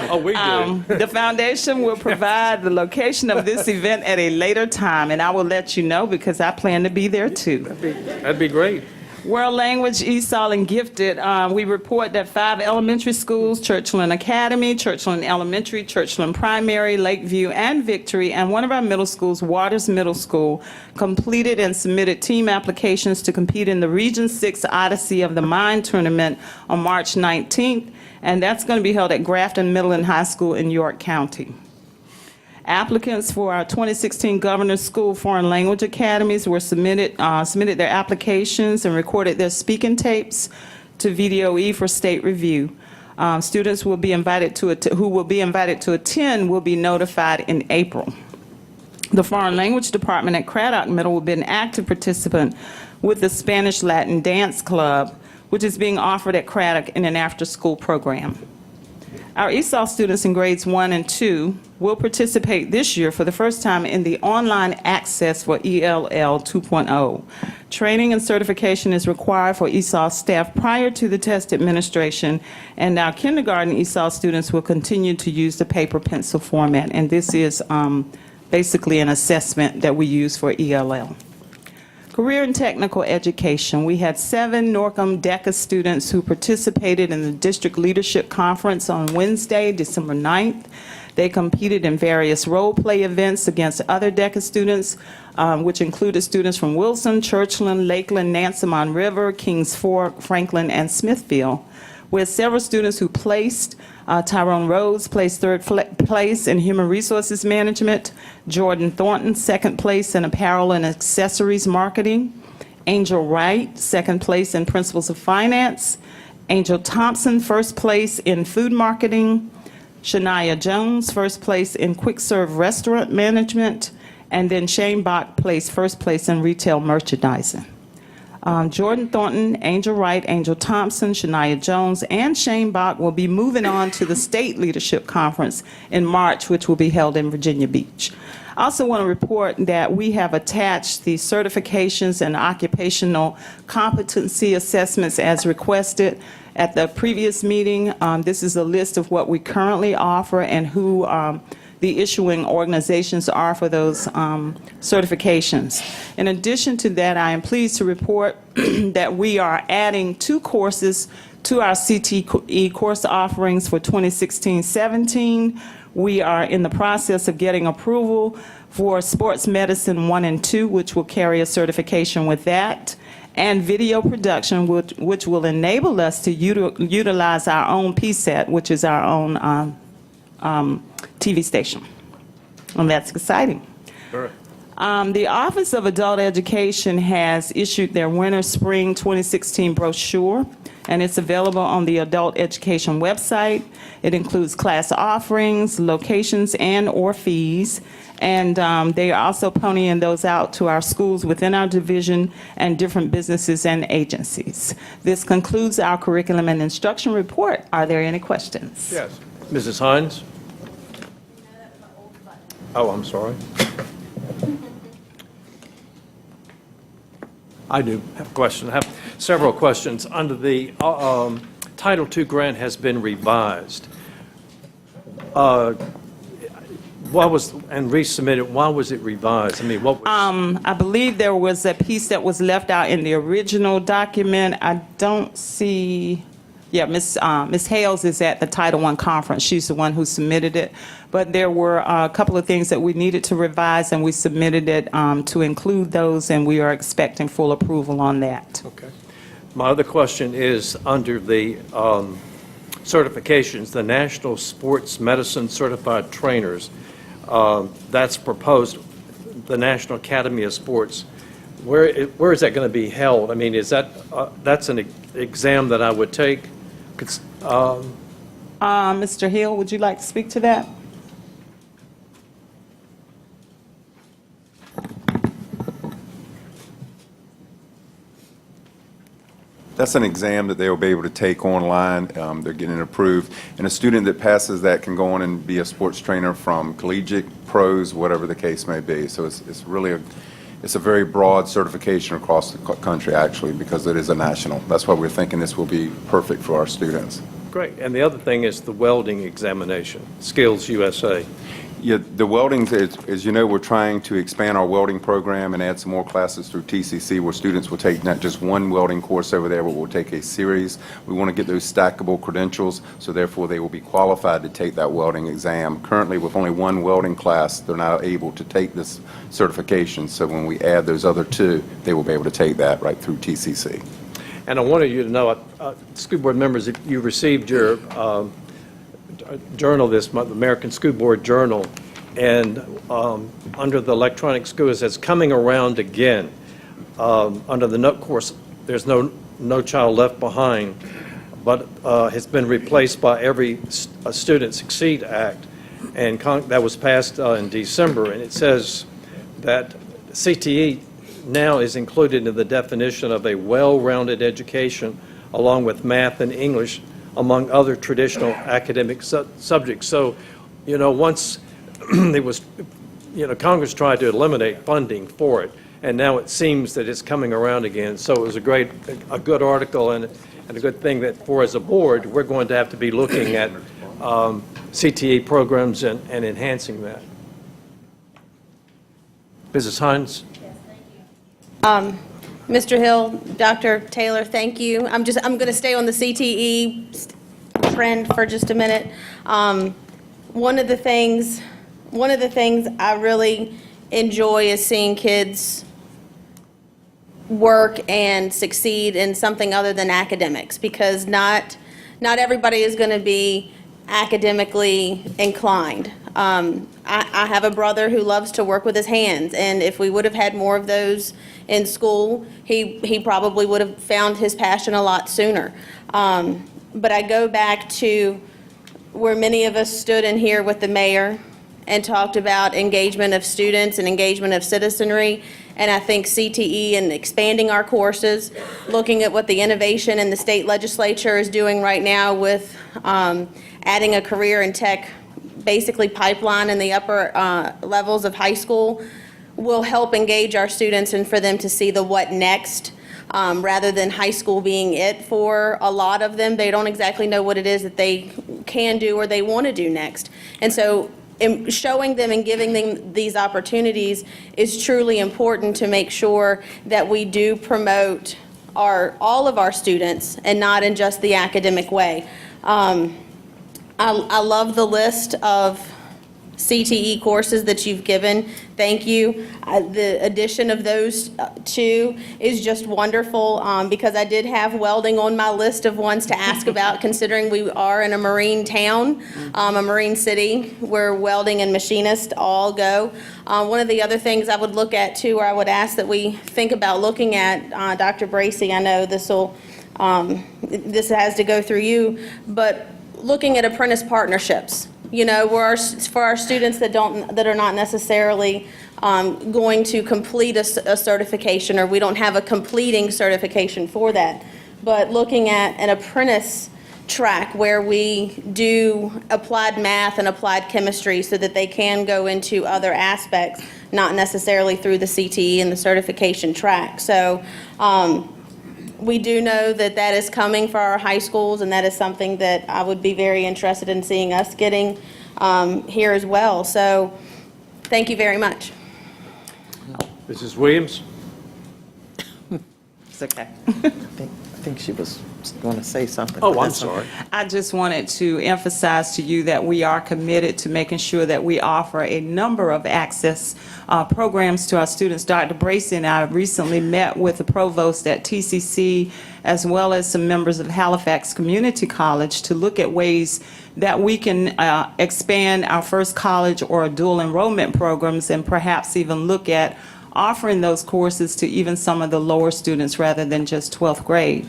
Speaker 1: Oh, we do.
Speaker 18: The foundation will provide the location of this event at a later time, and I will let you know because I plan to be there too.
Speaker 1: That'd be great.
Speaker 18: World Language, ESOL, and Gifted, we report that 5 elementary schools, Churchland Academy, Churchland Elementary, Churchland Primary, Lakeview, and Victory, and one of our middle schools, Waters Middle School, completed and submitted team applications to compete in the Region 6 Odyssey of the Mind tournament on March 19th, and that's going to be held at Grafton Middle and High School in York County. Applicants for our 2016 Governor's School Foreign Language Academies were submitted their applications and recorded their speaking tapes to VDOE for state review. Students who will be invited to attend will be notified in April. The Foreign Language Department at Craddock Middle will be an active participant with the Spanish Latin Dance Club, which is being offered at Craddock in an after-school program. Our ESOL students in grades 1 and 2 will participate this year for the first time in the online access for ELL 2.0. Training and certification is required for ESOL staff prior to the test administration, and our kindergarten ESOL students will continue to use the paper pencil format, and this is basically an assessment that we use for ELL. Career and technical education. We had 7 Norcom DECA students who participated in the District Leadership Conference on Wednesday, December 9th. They competed in various role play events against other DECA students, which included students from Wilson, Churchland, Lakeland, Nansemond River, Kings Fork, Franklin, and Smithfield. We had several students who placed. Tyrone Rhodes placed third place in Human Resources Management. Jordan Thornton, second place in Apparel and Accessories Marketing. Angel Wright, second place in Principles of Finance. Angel Thompson, first place in Food Marketing. Shania Jones, first place in Quick Serve Restaurant Management. And then Shane Bach placed first place in Retail Merchandising. Jordan Thornton, Angel Wright, Angel Thompson, Shania Jones, and Shane Bach will be moving on to the State Leadership Conference in March, which will be held in Virginia Beach. I also want to report that we have attached the certifications and occupational competency assessments as requested at the previous meeting. This is a list of what we currently offer and who the issuing organizations are for those certifications. In addition to that, I am pleased to report that we are adding 2 courses to our CTE course offerings for 2016-17. We are in the process of getting approval for Sports Medicine 1 and 2, which will carry a certification with that, and video production, which will enable us to utilize our own PSET, which is our own TV station. And that's exciting. The Office of Adult Education has issued their Winter Spring 2016 brochure, and it's available on the Adult Education website. It includes class offerings, locations, and/or fees, and they are also ponying those out to our schools within our division and different businesses and agencies. This concludes our curriculum and instruction report. Are there any questions?
Speaker 1: Yes. Mrs. Hines? Oh, I'm sorry. I do have a question. I have several questions. Under the Title II grant has been revised. What was, and resubmitted, why was it revised? I mean, what was?
Speaker 18: I believe there was a piece that was left out in the original document. I don't see, yeah, Ms. Hales is at the Title I conference. She's the one who submitted it. But there were a couple of things that we needed to revise, and we submitted it to include those, and we are expecting full approval on that.
Speaker 1: Okay. My other question is under the certifications, the National Sports Medicine Certified Trainers, that's proposed, the National Academy of Sports. Where is that going to be held? I mean, is that, that's an exam that I would take?
Speaker 18: Mr. Hill, would you like to speak to that?
Speaker 13: That's an exam that they will be able to take online. They're getting approved. And a student that passes that can go on and be a sports trainer from collegiate, pros, whatever the case may be. So it's really it's a very broad certification across the country, actually, because it is a national. That's why we're thinking this will be perfect for our students.
Speaker 1: Great. And the other thing is the welding examination, Skills USA.
Speaker 13: Yeah, the welding, as you know, we're trying to expand our welding program and add some more classes through TCC where students will take not just one welding course over there, but will take a series. We want to get those stackable credentials, so therefore they will be qualified to take that welding exam. Currently, with only one welding class, they're not able to take this certification. So when we add those other 2, they will be able to take that right through TCC.
Speaker 1: And I wanted you to know, school board members, if you received your journal this month, the American School Board Journal, and under the electronic school, it says coming around again. Under the note course, there's no child left behind, but has been replaced by every Student Succeed Act, and that was passed in December, and it says that CTE now is included in the definition of a well-rounded education along with math and English, among other traditional academic subjects. So, you know, once it was, you know, Congress tried to eliminate funding for it, and now it seems that it's coming around again. So it was a good article and a good thing that for as a board, we're going to have to be looking at CTE programs and enhancing that. Mrs. Hines?
Speaker 6: Mr. Hill, Dr. Taylor, thank you. I'm going to stay on the CTE trend for just a minute. One of the things I really enjoy is seeing kids work and succeed in something other than academics, because not not everybody is going to be academically inclined. I have a brother who loves to work with his hands, and if we would have had more of those in school, he probably would have found his passion a lot sooner. But I go back to where many of us stood in here with the mayor and talked about engagement of students and engagement of citizenry. And I think CTE and expanding our courses, looking at what the innovation in the state legislature is doing right now with adding a career in tech, basically pipeline in the upper levels of high school, will help engage our students and for them to see the what next, rather than high school being it for a lot of them. They don't exactly know what it is that they can do or they want to do next. And so showing them and giving them these opportunities is truly important to make sure that we do promote all of our students and not in just the academic way. I love the list of CTE courses that you've given. Thank you. The addition of those two is just wonderful, because I did have welding on my list of ones to ask about, considering we are in a marine town, a marine city where welding and machinist all go. One of the other things I would look at too, or I would ask that we think about looking at, Dr. Bracy, I know this has to go through you, but looking at apprentice partnerships. You know, for our students that are not necessarily going to complete a certification, or we don't have a completing certification for that, but looking at an apprentice track where we do applied math and applied chemistry so that they can go into other aspects, not necessarily through the CTE and the certification track. So we do know that that is coming for our high schools, and that is something that I would be very interested in seeing us getting here as well. So thank you very much.
Speaker 1: Mrs. Williams?
Speaker 11: It's okay. I think she was going to say something.
Speaker 1: Oh, I'm sorry.
Speaker 18: I just wanted to emphasize to you that we are committed to making sure that we offer a number of access programs to our students. Dr. Bracy and I recently met with the provost at TCC, as well as some members of Halifax Community College, to look at ways that we can expand our first college or dual enrollment programs, and perhaps even look at offering those courses to even some of the lower students rather than just 12th grade.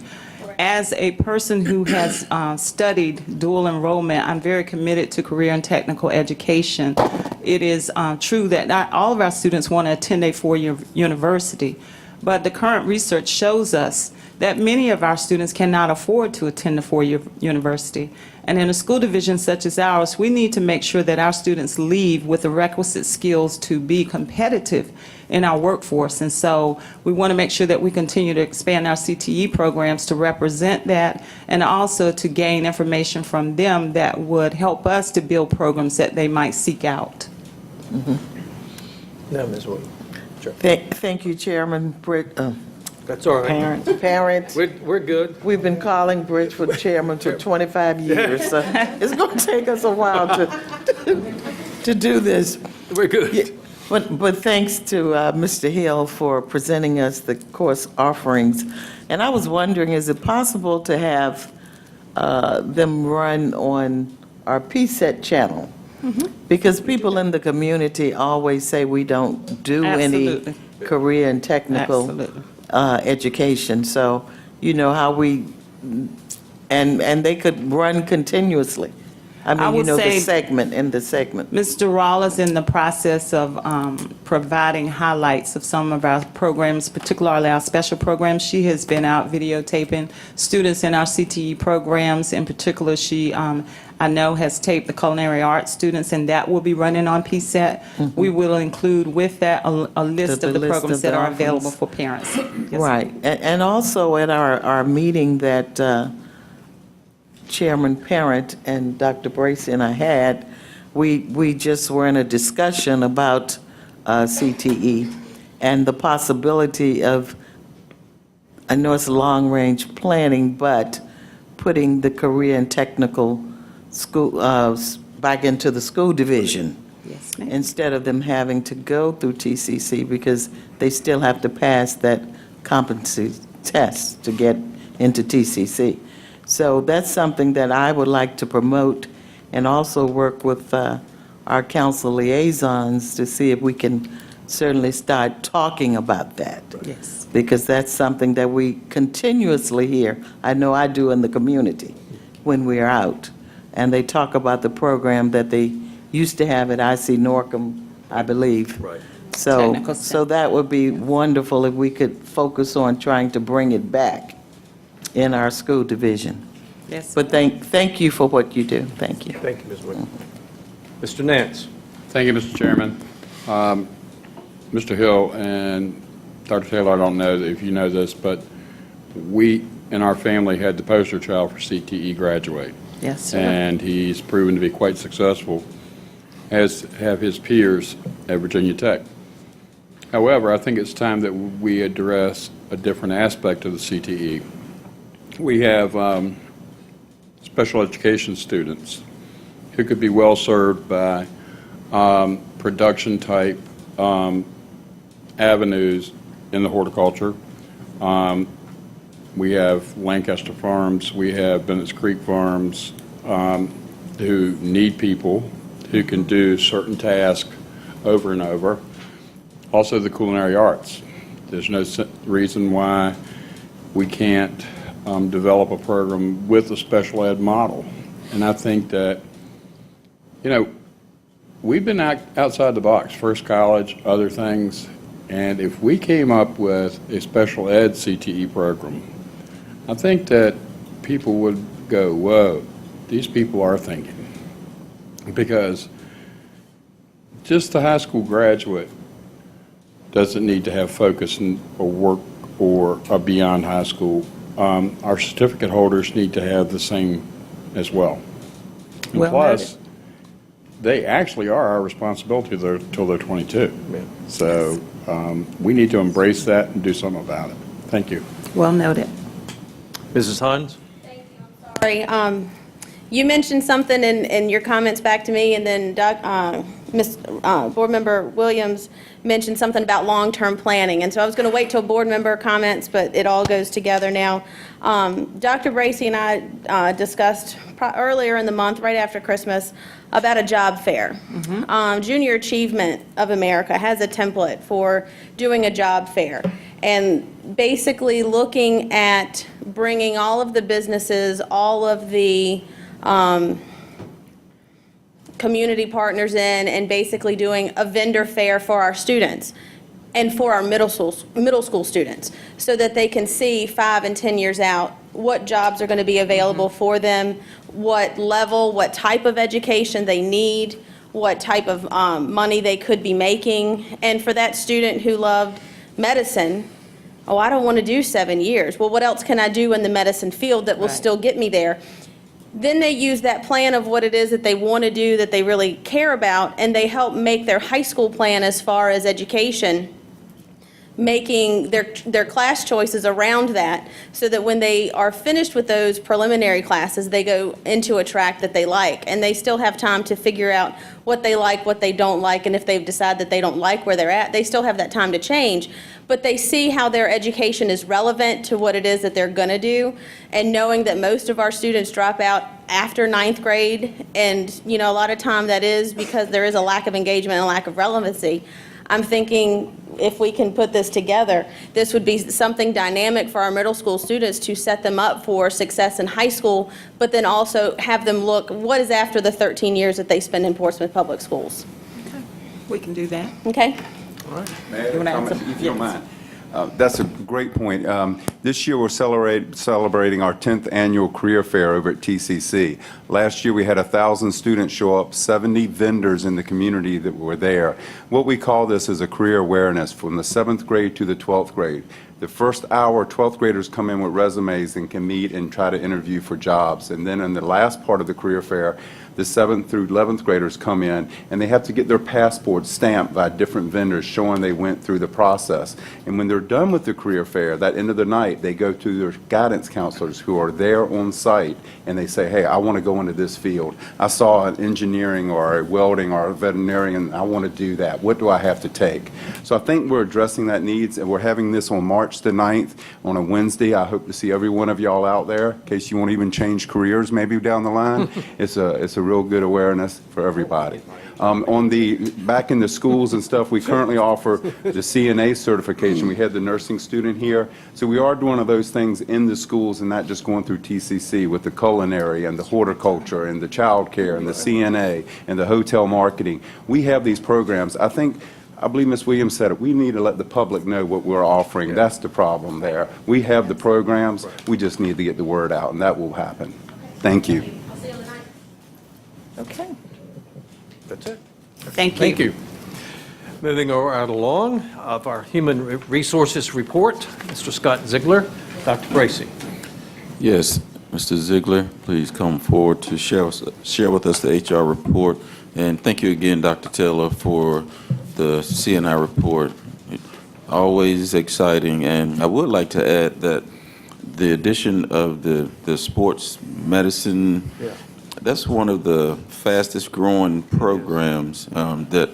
Speaker 18: As a person who has studied dual enrollment, I'm very committed to career and technical education. It is true that not all of our students want to attend a four-year university, but the current research shows us that many of our students cannot afford to attend a four-year university. And in a school division such as ours, we need to make sure that our students leave with the requisite skills to be competitive in our workforce. And so we want to make sure that we continue to expand our CTE programs to represent that, and also to gain information from them that would help us to build programs that they might seek out.
Speaker 1: No, Ms. Williams. Sure.
Speaker 11: Thank you, Chairman Britt.
Speaker 1: That's all right.
Speaker 11: Parent.
Speaker 1: We're good.
Speaker 11: We've been calling Bridge for chairman for 25 years, so it's going to take us a while to do this.
Speaker 1: We're good.
Speaker 11: Yeah, but thanks to Mr. Hill for presenting us the course offerings. And I was wondering, is it possible to have them run on our PSET channel? Because people in the community always say we don't do
Speaker 18: Absolutely.
Speaker 11: any career and technical
Speaker 18: Absolutely.
Speaker 11: Education. So, you know, how we, and they could run continuously. I mean, you
Speaker 18: would
Speaker 11: know, the
Speaker 18: say-
Speaker 11: segment in the segment.
Speaker 18: Mr. Rawl is in the process of providing highlights of some of our programs, particularly our special programs. She has been out videotaping students in our CTE programs. In particular, she, I know, has taped the culinary arts students, and that will be running on PSET. We will include with that a list of the
Speaker 11: list
Speaker 18: programs
Speaker 11: of the
Speaker 18: that are
Speaker 11: offerings.
Speaker 18: available for parents. Yes,
Speaker 11: Right. And also at our meeting that Chairman Parent and Dr. Bracy and I had, we just were in a discussion about CTE and the possibility of, I know it's long-range planning, but putting the career and technical school back into the school division.
Speaker 18: Yes, ma'am.
Speaker 11: Instead of them having to go through TCC, because they still have to pass that competency test to get into TCC. So that's something that I would like to promote and also work with our council liaisons to see if we can certainly start talking about that.
Speaker 18: Yes.
Speaker 11: Because that's something that we continuously hear. I know I do in the community when we're out. And they talk about the program that they used to have at IC Norcom, I believe.
Speaker 1: Right.
Speaker 18: Technical
Speaker 11: So that would be wonderful if we could focus on trying to bring it back in our school division.
Speaker 18: Yes.
Speaker 11: But thank you for what you do. Thank you.
Speaker 1: Thank you, Ms. Williams. Mr. Nance?
Speaker 12: Thank you, Mr. Chairman. Mr. Hill and Dr. Taylor, I don't know if you know this, but we in our family had the poster child for CTE graduate.
Speaker 11: Yes, sir.
Speaker 12: And he's proven to be quite successful, as have his peers at Virginia Tech. However, I think it's time that we address a different aspect of the CTE. We have special education students who could be well served by production type avenues in the horticulture. We have Lancaster Farms, we have Bennett's Creek Farms, who need people who can do certain tasks over and over. Also the culinary arts. There's no reason why we can't develop a program with a special ed model. And I think that, you know, we've been outside the box, First College, other things, and if we came up with a special ed CTE program, I think that people would go, whoa, these people are thinking. Because just the high school graduate doesn't need to have focus or work or beyond high school. Our certificate holders need to have the same as well. And
Speaker 11: Well
Speaker 12: plus, they actually are our responsibility till they're 22.
Speaker 1: Yeah.
Speaker 12: So we need to embrace that and do something about it. Thank you.
Speaker 18: Well noted.
Speaker 1: Mrs. Hines?
Speaker 6: Sorry, you mentioned something in your comments back to me, and then Board Member Williams mentioned something about long-term planning, and so I was going to wait till board member comments, but it all goes together now. Dr. Bracy and I discussed earlier in the month, right after Christmas, about a job fair. Junior Achievement of America has a template for doing a job fair, and basically looking at bringing all of the businesses, all of the community partners in, and basically doing a vendor fair for our students and for our middle school students, so that they can see 5 and 10 years out what jobs are going to be available for them, what level, what type of education they need, what type of money they could be making. And for that student who loved medicine, oh, I don't want to do 7 years. Well, what else can I do in the medicine field that will still get me there? Then they use that plan of what it is that they want to do, that they really care about, and they help make their high school plan as far as education, making their class choices around that, so that when they are finished with those preliminary classes, they go into a track that they like, and they still have time to figure out what they like, what they don't like, and if they've decided that they don't like where they're at, they still have that time to change. But they see how their education is relevant to what it is that they're going to do, and knowing that most of our students drop out after 9th grade, and a lot of time that is because there is a lack of engagement and a lack of relevancy. I'm thinking if we can put this together, this would be something dynamic for our middle school students to set them up for success in high school, but then also have them look what is after the 13 years that they spend in Portsmouth Public Schools.
Speaker 18: We can do that.
Speaker 6: Okay?
Speaker 13: May I
Speaker 18: You wanna add
Speaker 13: comment,
Speaker 18: something?
Speaker 13: if you don't mind? That's a great point. This year, we're celebrating our 10th annual career fair over at TCC. Last year, we had 1,000 students show up, 70 vendors in the community that were there. What we call this is a career awareness from the 7th grade to the 12th grade. The first hour, 12th graders come in with resumes and can meet and try to interview for jobs. And then in the last part of the career fair, the 7th through 11th graders come in, and they have to get their passports stamped by different vendors showing they went through the process. And when they're done with the career fair, that end of the night, they go to their guidance counselors who are there on site, and they say, hey, I want to go into this field. I saw an engineering or a welding or a veterinarian, I want to do that. What do I have to take? So I think we're addressing that needs, and we're having this on March the 9th on a Wednesday. I hope to see every one of y'all out there, in case you want to even change careers maybe down the line. It's a real good awareness for everybody. Back in the schools and stuff, we currently offer the CNA certification. We had the nursing student here. So we are doing one of those things in the schools and not just going through TCC with the culinary and the horticulture and the child care and the CNA and the hotel marketing. We have these programs. I believe Ms. Williams said it, we need to let the public know what we're offering. That's the problem there. We have the programs, we just need to get the word out, and that will happen. Thank you.
Speaker 11: Okay.
Speaker 1: That's it.
Speaker 18: Thank you.
Speaker 1: Thank you. Moving right along of our Human Resources Report, Mr. Scott Ziegler, Dr. Bracy.
Speaker 2: Yes, Mr. Ziegler, please come forward to share with us the HR report. And thank you again, Dr. Taylor, for the CNI report. Always exciting. And I would like to add that the addition of the sports medicine, that's one of the fastest growing programs that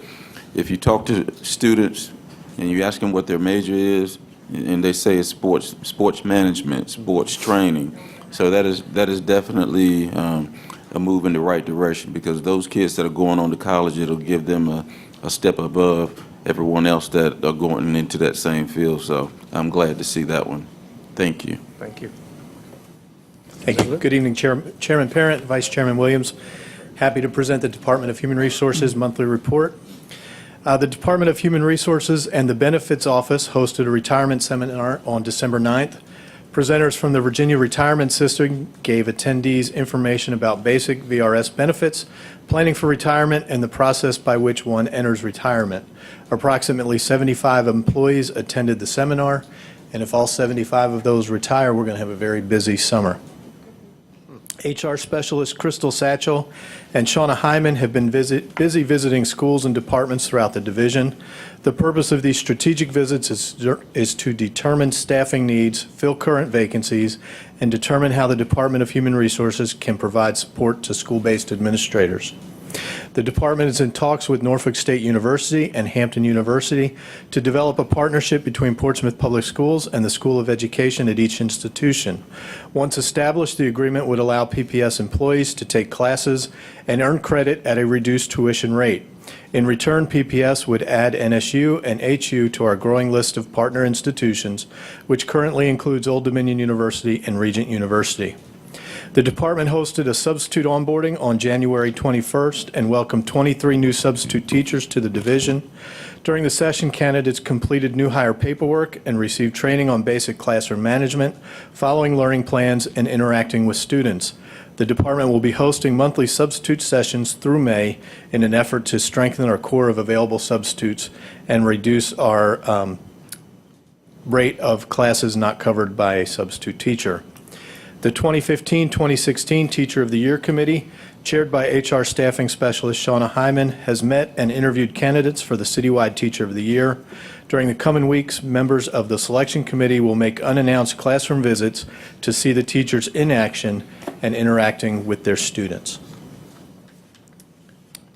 Speaker 2: if you talk to students and you ask them what their major is, and they say it's sports management, sports training. So that is definitely a move in the right direction, because those kids that are going on to college, it'll give them a step above everyone else that are going into that same field. So I'm glad to see that one. Thank you.
Speaker 1: Thank you.
Speaker 19: Thank you. Good evening, Chairman Parent, Vice Chairman Williams. Happy to present the Department of Human Resources monthly report. The Department of Human Resources and the Benefits Office hosted a retirement seminar on December 9th. Presenters from the Virginia Retirement System gave attendees information about basic VRS benefits, planning for retirement, and the process by which one enters retirement. Approximately 75 employees attended the seminar, and if all 75 of those retire, we're going to have a very busy summer. HR specialist Crystal Satchel and Shauna Hyman have been busy visiting schools and departments throughout the division. The purpose of these strategic visits is to determine staffing needs, fill current vacancies, and determine how the Department of Human Resources can provide support to school-based administrators. The department is in talks with Norfolk State University and Hampton University to develop a partnership between Portsmouth Public Schools and the School of Education at each institution. Once established, the agreement would allow PPS employees to take classes and earn credit at a reduced tuition rate. In return, PPS would add NSU and HU to our growing list of partner institutions, which currently includes Old Dominion University and Regent University. The department hosted a substitute onboarding on January 21st and welcomed 23 new substitute teachers to the division. During the session, candidates completed new hire paperwork and received training on basic classroom management, following learning plans, and interacting with students. The department will be hosting monthly substitute sessions through May in an effort to strengthen our core of available substitutes and reduce our rate of classes not covered by a substitute teacher. The 2015-2016 Teacher of the Year Committee, chaired by HR Staffing Specialist Shauna Hyman, has met and interviewed candidates for the citywide Teacher of the Year. During the coming weeks, members of the selection committee will make unannounced classroom visits to see the teachers in action and interacting with their students.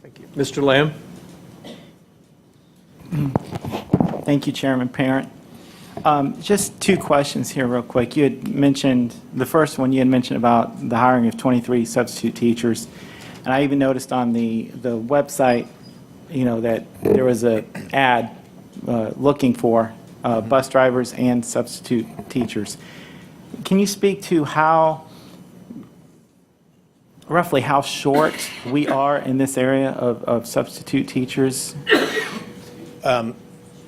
Speaker 1: Thank you. Mr. Lamb?
Speaker 10: Thank you, Chairman Parent. Just two questions here real quick. You had mentioned, the first one you had mentioned about the hiring of 23 substitute teachers. And I even noticed on the website, that there was an ad looking for bus drivers and substitute teachers. Can you speak to roughly how short we are in this area of substitute teachers?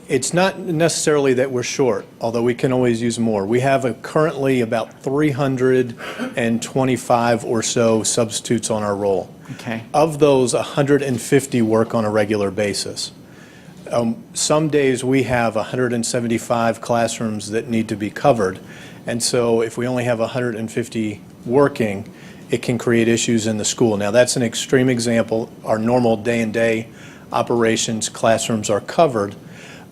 Speaker 19: It's not necessarily that we're short, although we can always use more. We have currently about 325 or so substitutes on our roll.
Speaker 10: Okay.
Speaker 19: Of those, 150 work on a regular basis. Some days we have 175 classrooms that need to be covered, and so if we only have 150 working, it can create issues in the school. Now, that's an extreme example. Our normal day-and-day operations, classrooms are covered,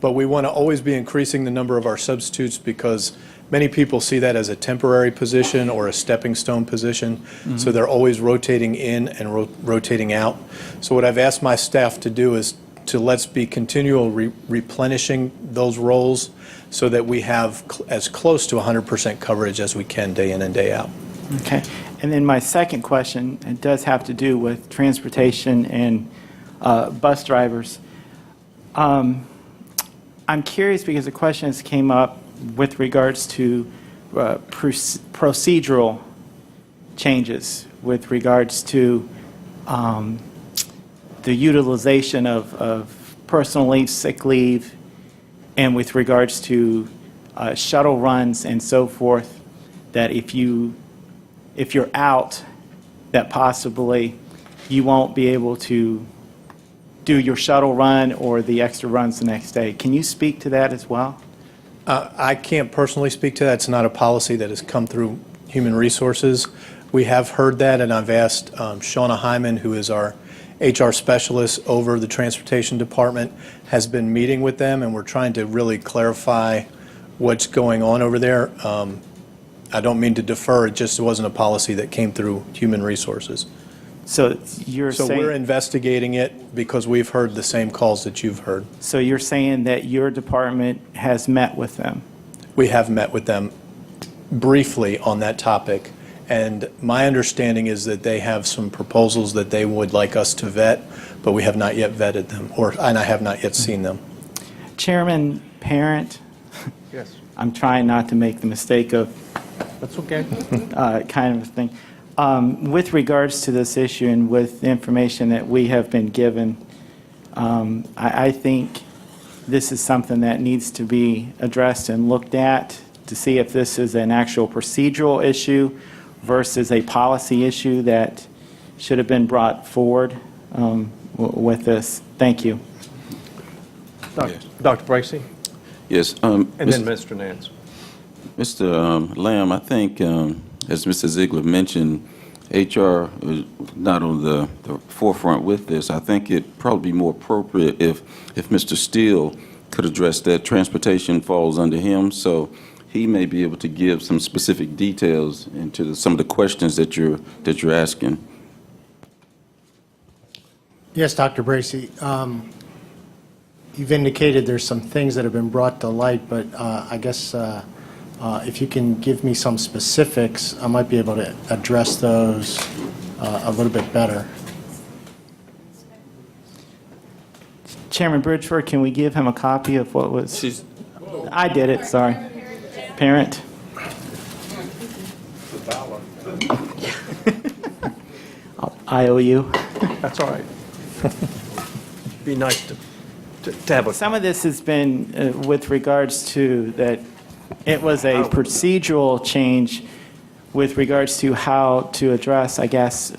Speaker 19: but we want to always be increasing the number of our substitutes because many people see that as a temporary position or a stepping stone position, so they're always rotating in and rotating out. So what I've asked my staff to do is to let's be continual replenishing those roles so that we have as close to 100% coverage as we can day in and day out.
Speaker 10: Okay. And then my second question, it does have to do with transportation and bus drivers. I'm curious because the questions came up with regards to procedural changes with regards to the utilization of personal leave, sick leave, and with regards to shuttle runs and so forth, that if you're out, that possibly you won't be able to do your shuttle run or the extra runs the next day. Can you speak to that as well?
Speaker 19: I can't personally speak to that. It's not a policy that has come through Human Resources. We have heard that, and I've asked Shauna Hyman, who is our HR specialist over the Transportation Department, has been meeting with them, and we're trying to really clarify what's going on over there. I don't mean to defer, it just wasn't a policy that came through Human Resources.
Speaker 10: So you're
Speaker 19: So
Speaker 10: saying...
Speaker 19: we're investigating it because we've heard the same calls that you've heard.
Speaker 10: So you're saying that your department has met with them?
Speaker 19: We have met with them briefly on that topic, and my understanding is that they have some proposals that they would like us to vet, but we have not yet vetted them, and I have not yet seen them.
Speaker 10: Chairman Parent?
Speaker 1: Yes.
Speaker 10: I'm trying not to make the mistake of
Speaker 1: That's okay.
Speaker 10: kind of a thing. With regards to this issue and with the information that we have been given, I think this is something that needs to be addressed and looked at to see if this is an actual procedural issue versus a policy issue that should have been brought forward with this. Thank you.
Speaker 1: Dr. Bracy?
Speaker 2: Yes.
Speaker 1: And then Mr. Nance.
Speaker 2: Mr. Lamb, I think, as Mr. Ziegler mentioned, HR is not on the forefront with this. I think it'd probably be more appropriate if Mr. Steele could address that. Transportation falls under him, so he may be able to give some specific details into some of the questions that you're asking.
Speaker 20: Yes, Dr. Bracy. You've indicated there's some things that have been brought to light, but I guess if you can give me some specifics, I might be able to address those a little bit better.
Speaker 10: Chairman Bridgeford, can we give him a copy of what was... I did it, sorry. Parent. I owe you.
Speaker 1: That's all right. Be nice to have a...
Speaker 10: Some of this has been with regards to that it was a procedural change with regards to how to address, I guess,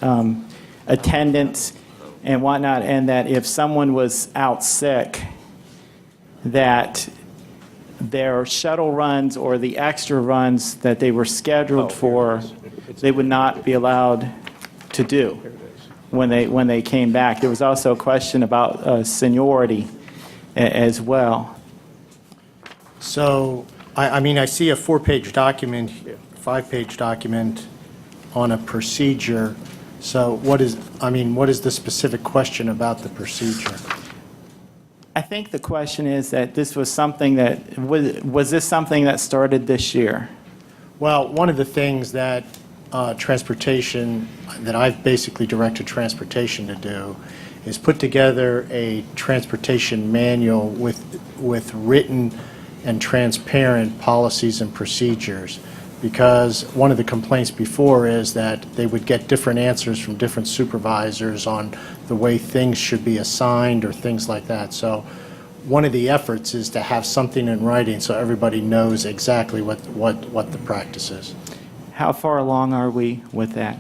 Speaker 10: attendance and whatnot, and that if someone was out sick, that their shuttle runs or the extra runs that they were scheduled for, they would not be allowed to do when they came back. There was also a question about seniority as well.
Speaker 20: So, I mean, I see a 4-page document, 5-page document on a procedure. So what is the specific question about the procedure?
Speaker 10: I think the question is that this was something that, was this something that started this year?
Speaker 20: Well, one of the things that transportation, that I've basically directed transportation to do, is put together a transportation manual with written and transparent policies and procedures. Because one of the complaints before is that they would get different answers from different supervisors on the way things should be assigned or things like that. So one of the efforts is to have something in writing so everybody knows exactly what the practice is.
Speaker 10: How far along are we with that?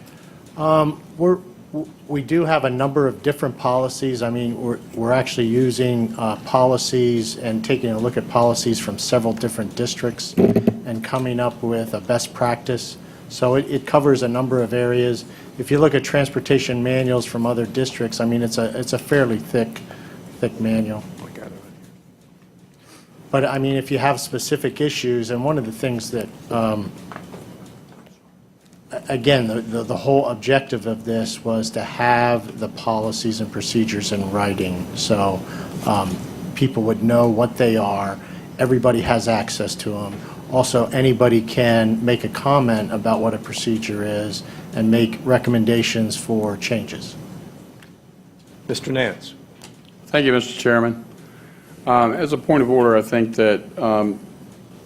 Speaker 20: We do have a number of different policies. I mean, we're actually using policies and taking a look at policies from several different districts and coming up with a best practice So it covers a number of areas. If you look at transportation manuals from other districts, I mean, it's a fairly thick manual. But I mean, if you have specific issues, and one of the things that, again, the whole objective of this was to have the policies and procedures in writing, so people would know what they are. Everybody has access to them. Also, anybody can make a comment about what a procedure is and make recommendations for changes.
Speaker 1: Mr. Nance.
Speaker 12: Thank you, Mr. Chairman. As a point of order, I think that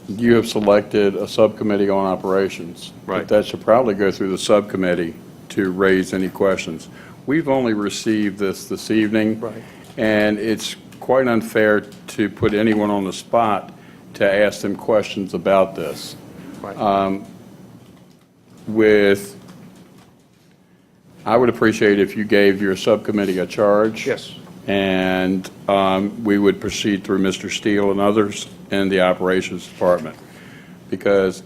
Speaker 12: you have selected a subcommittee on operations.
Speaker 1: Right.
Speaker 12: That should probably go through the subcommittee to raise any questions. We've only received this evening.
Speaker 1: Right.
Speaker 12: And it's quite unfair to put anyone on the spot to ask them questions about this.
Speaker 1: Right.
Speaker 12: I would appreciate if you gave your subcommittee a charge.
Speaker 1: Yes.
Speaker 12: And we would proceed through Mr. Steele and others in the operations department, because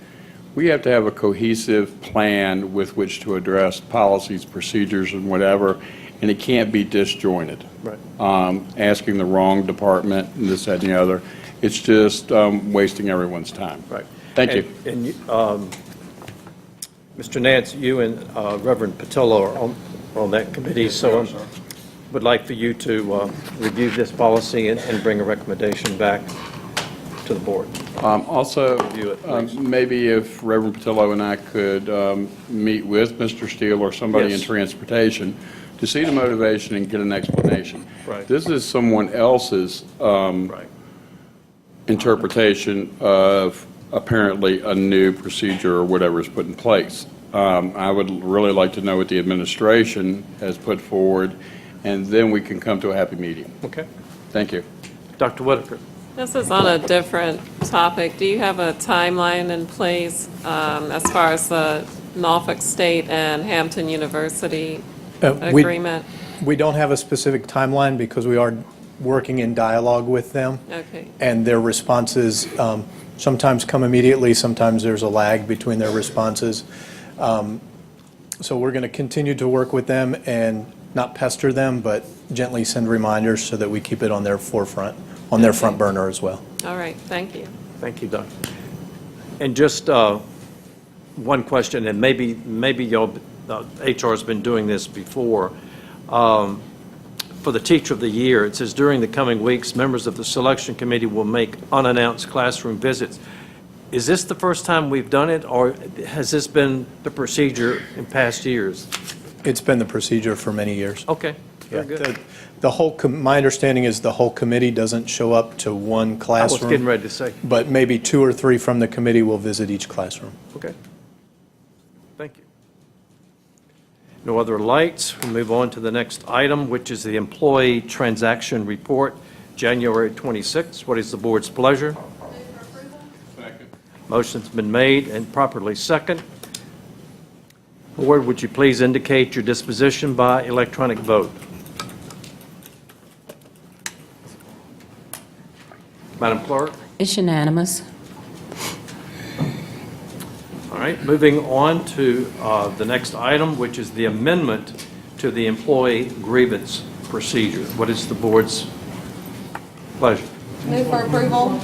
Speaker 12: we have to have a cohesive plan with which to address policies, procedures, and whatever, and it can't be disjointed.
Speaker 1: Right.
Speaker 12: Asking the wrong department and this, that, and the other. It's just wasting everyone's time.
Speaker 1: Right.
Speaker 12: Thank you.
Speaker 1: And Mr. Nance, you and Reverend Patillo are on that committee, so I would like for you to review this policy and bring a recommendation back to the board.
Speaker 12: Also,
Speaker 1: Review it, please.
Speaker 12: maybe if Reverend Patillo and I could meet with Mr. Steele or somebody
Speaker 1: Yes.
Speaker 12: in transportation to see the motivation and get an explanation.
Speaker 1: Right.
Speaker 12: This is someone else's
Speaker 1: Right.
Speaker 12: interpretation of apparently a new procedure or whatever is put in place. I would really like to know what the administration has put forward, and then we can come to a happy medium.
Speaker 1: Okay.
Speaker 12: Thank you.
Speaker 1: Dr. Whitaker.
Speaker 21: This is on a different topic. Do you have a timeline in place as far as the Norfolk State and Hampton University agreement?
Speaker 19: We don't have a specific timeline because we are working in dialogue with them.
Speaker 21: Okay.
Speaker 19: And their responses sometimes come immediately, sometimes there's a lag between their responses. So we're going to continue to work with them and not pester them, but gently send reminders so that we keep it on their forefront, on their front burner as well.
Speaker 21: All right, thank you.
Speaker 1: Thank you, Doctor. And just one question, and maybe y'all, HR has been doing this before. For the Teacher of the Year, it says, during the coming weeks, members of the selection committee will make unannounced classroom visits. Is this the first time we've done it, or has this been the procedure in past years?
Speaker 19: It's been the procedure for many years.
Speaker 1: Okay,
Speaker 19: Yeah,
Speaker 1: very good.
Speaker 19: the whole, my understanding is the whole committee doesn't show up to one classroom.
Speaker 1: I was getting ready to say.
Speaker 19: But maybe 2 or 3 from the committee will visit each classroom.
Speaker 1: Okay. Thank you. No other lights. We'll move on to the next item, which is the Employee Transaction Report, January 26th. What is the board's pleasure? Motion's been made and properly second. Board, would you please indicate your disposition by electronic vote? Madam Clerk?
Speaker 7: It's unanimous.
Speaker 1: All right, moving on to the next item, which is the amendment to the employee grievance procedure. What is the board's pleasure?
Speaker 6: Move for approval.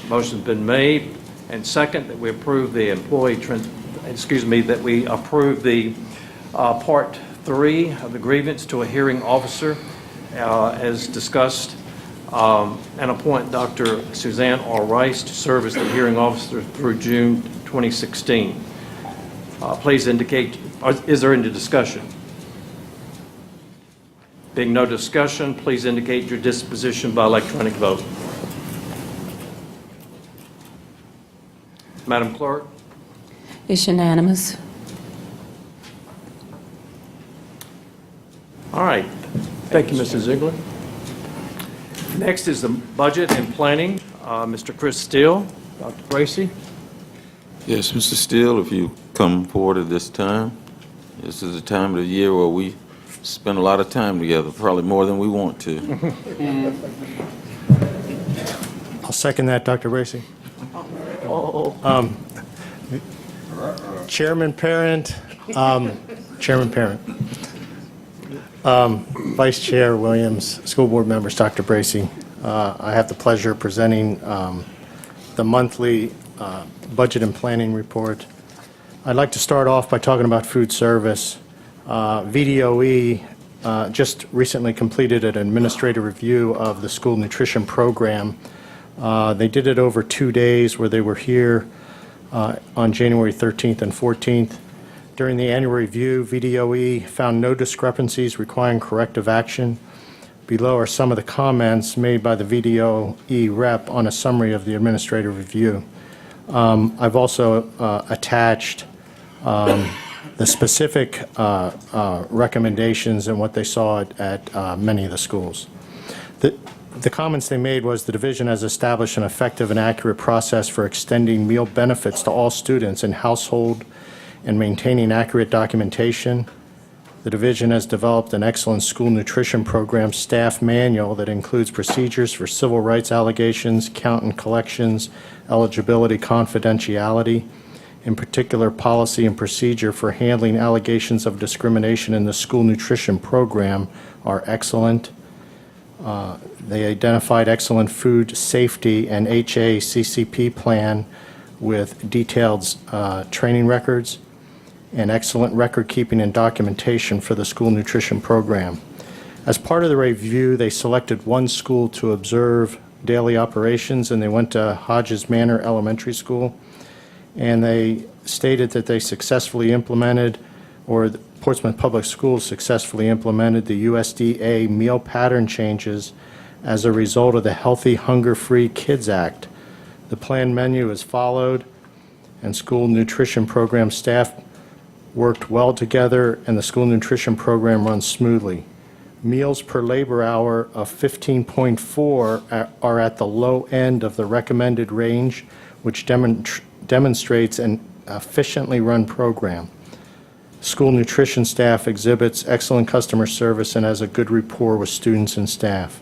Speaker 1: Motion's been made and second that we approve the that we approve the Part 3 of the grievance to a hearing officer as discussed, and appoint Dr. Suzanne R. Rice to serve as the hearing officer through June 2016. Please indicate, is there any discussion? Being no discussion, please indicate your disposition by electronic vote. Madam Clerk?
Speaker 7: It's unanimous.
Speaker 1: All right. Thank you, Mrs. Ziegler. Next is the Budget and Planning. Mr. Chris Steele, Dr. Bracy.
Speaker 2: Yes, Mr. Steele, if you come forward at this time. This is a time of the year where we spend a lot of time together, probably more than we want to.
Speaker 20: I'll second that, Dr. Bracy. Chairman Parent, Chairman Parent, Vice Chair Williams, school board members, Dr. Bracy, I have the pleasure of presenting the monthly budget and planning report. I'd like to start off by talking about food service. VDOE just recently completed an administrative review of the school nutrition program. They did it over 2 days where they were here on January 13th and 14th. During the annual review, VDOE found no discrepancies requiring corrective action. Below are some of the comments made by the VDOE rep on a summary of the administrative review. I've also attached the specific recommendations and what they saw at many of the schools. The comments they made was the division has established an effective and accurate process for extending meal benefits to all students in household and maintaining accurate documentation. The division has developed an excellent school nutrition program staff manual that includes procedures for civil rights allegations, count and collections, eligibility, confidentiality. In particular, policy and procedure for handling allegations of discrimination in the school nutrition program are excellent. They identified excellent food safety and HACCP plan with detailed training records and excellent record keeping and documentation for the school nutrition program. As part of the review, they selected one school to observe daily operations, and they went to Hodges Manor Elementary School, and they stated that they successfully implemented, or the Portsmouth Public Schools successfully implemented the USDA meal pattern changes as a result of the Healthy Hunger-Free Kids Act. The planned menu is followed, and school nutrition program staff worked well together, and the school nutrition program runs smoothly. Meals per labor hour of 15.4 are at the low end of the recommended range, which demonstrates an efficiently run program. School nutrition staff exhibits excellent customer service and has a good rapport with students and staff.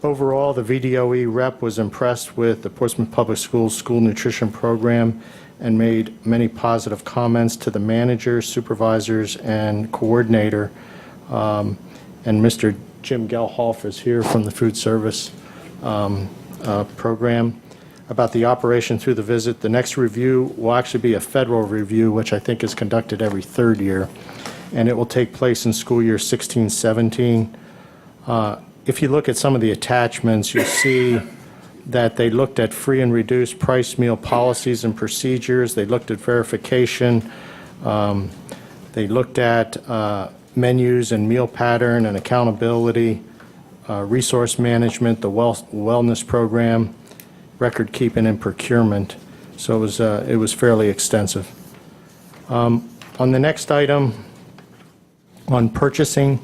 Speaker 20: Overall, the VDOE rep was impressed with the Portsmouth Public Schools school nutrition program and made many positive comments to the manager, supervisors, and coordinator. And Mr. Jim Gelhoff is here from the food service program. About the operation through the visit, the next review will actually be a federal review, which I think is conducted every third year, and it will take place in school year 16-17. If you look at some of the attachments, you'll see that they looked at free and reduced price meal policies and procedures. They looked at verification. They looked at menus and meal pattern and accountability, resource management, the wellness program, record keeping, and procurement. So it was fairly extensive. On the next item, on purchasing,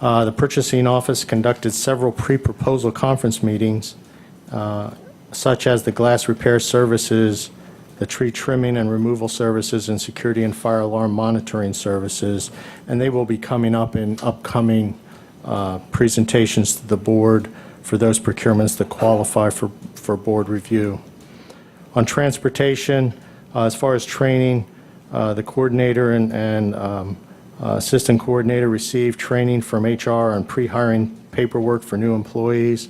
Speaker 20: the purchasing office conducted several pre-proposal conference meetings, such as the glass repair services, the tree trimming and removal services, and security and fire alarm monitoring services, and they will be coming up in upcoming presentations to the board for those procurements that qualify for board review. On transportation, as far as training, the coordinator and assistant coordinator received training from HR on pre-hiring paperwork for new employees.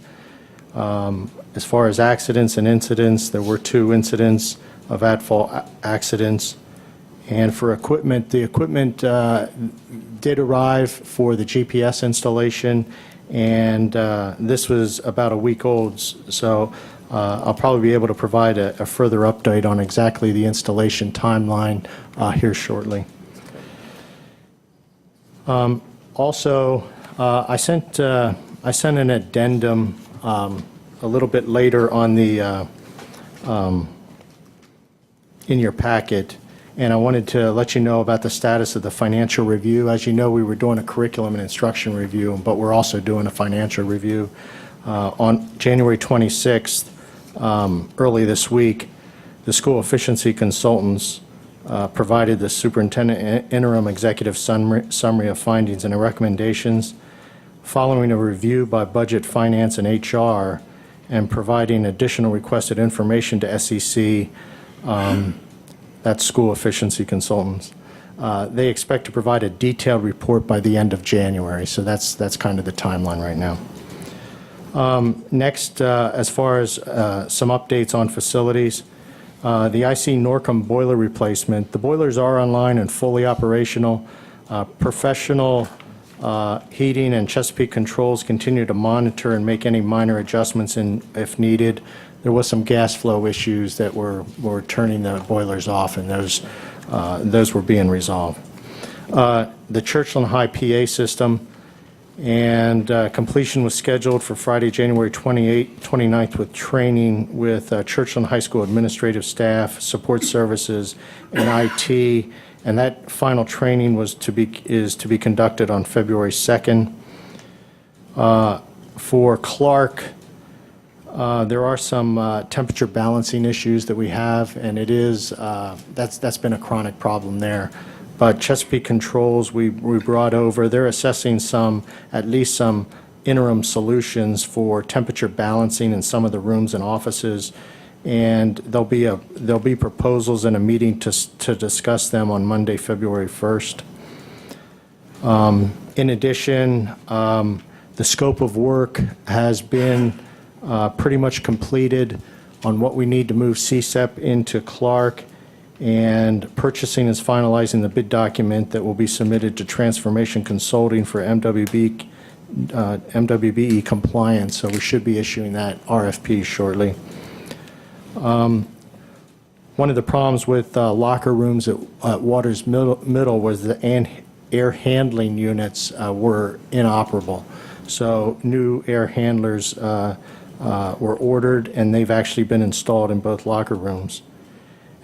Speaker 20: As far as accidents and incidents, there were 2 incidents of at-fault accidents. And for equipment, the equipment did arrive for the GPS installation, and this was about a week old, so I'll probably be able to provide a further update on exactly the installation timeline here shortly. Also, I sent an addendum a little bit later on the in your packet, and I wanted to let you know about the status of the financial review. As you know, we were doing a curriculum and instruction review, but we're also doing a financial review. On January 26th, early this week, the school efficiency consultants provided the superintendent interim executive summary of findings and recommendations. Following a review by Budget, Finance, and HR, and providing additional requested information to SEC, That's School Efficiency Consultants. They expect to provide a detailed report by the end of January, so that's kind of the timeline right now. Next, as far as some updates on facilities, the IC Norcom boiler replacement, the boilers are online and fully operational. Professional heating and Chesapeake Controls continue to monitor and make any minor adjustments if needed. There was some gas flow issues that were turning the boilers off, and those were being resolved. The Churchland High PA system, and completion was scheduled for Friday, January 29th with training with Churchland High School administrative staff, support services, and IT. And that final training is to be conducted on February 2nd. For Clark, there are some temperature balancing issues that we have, and that's been a chronic problem there. But Chesapeake Controls, we brought over, they're assessing at least some interim solutions for temperature balancing in some of the rooms and offices. And there'll be proposals in a meeting to discuss them on Monday, February 1st. In addition, the scope of work has been pretty much completed on what we need to move CSEP into Clark, and purchasing is finalizing the bid document that will be submitted to Transformation Consulting for MWBE compliance, so we should be issuing that RFP shortly. One of the problems with locker rooms at Waters Middle was the air handling units were inoperable. So new air handlers were ordered, and they've actually been installed in both locker rooms.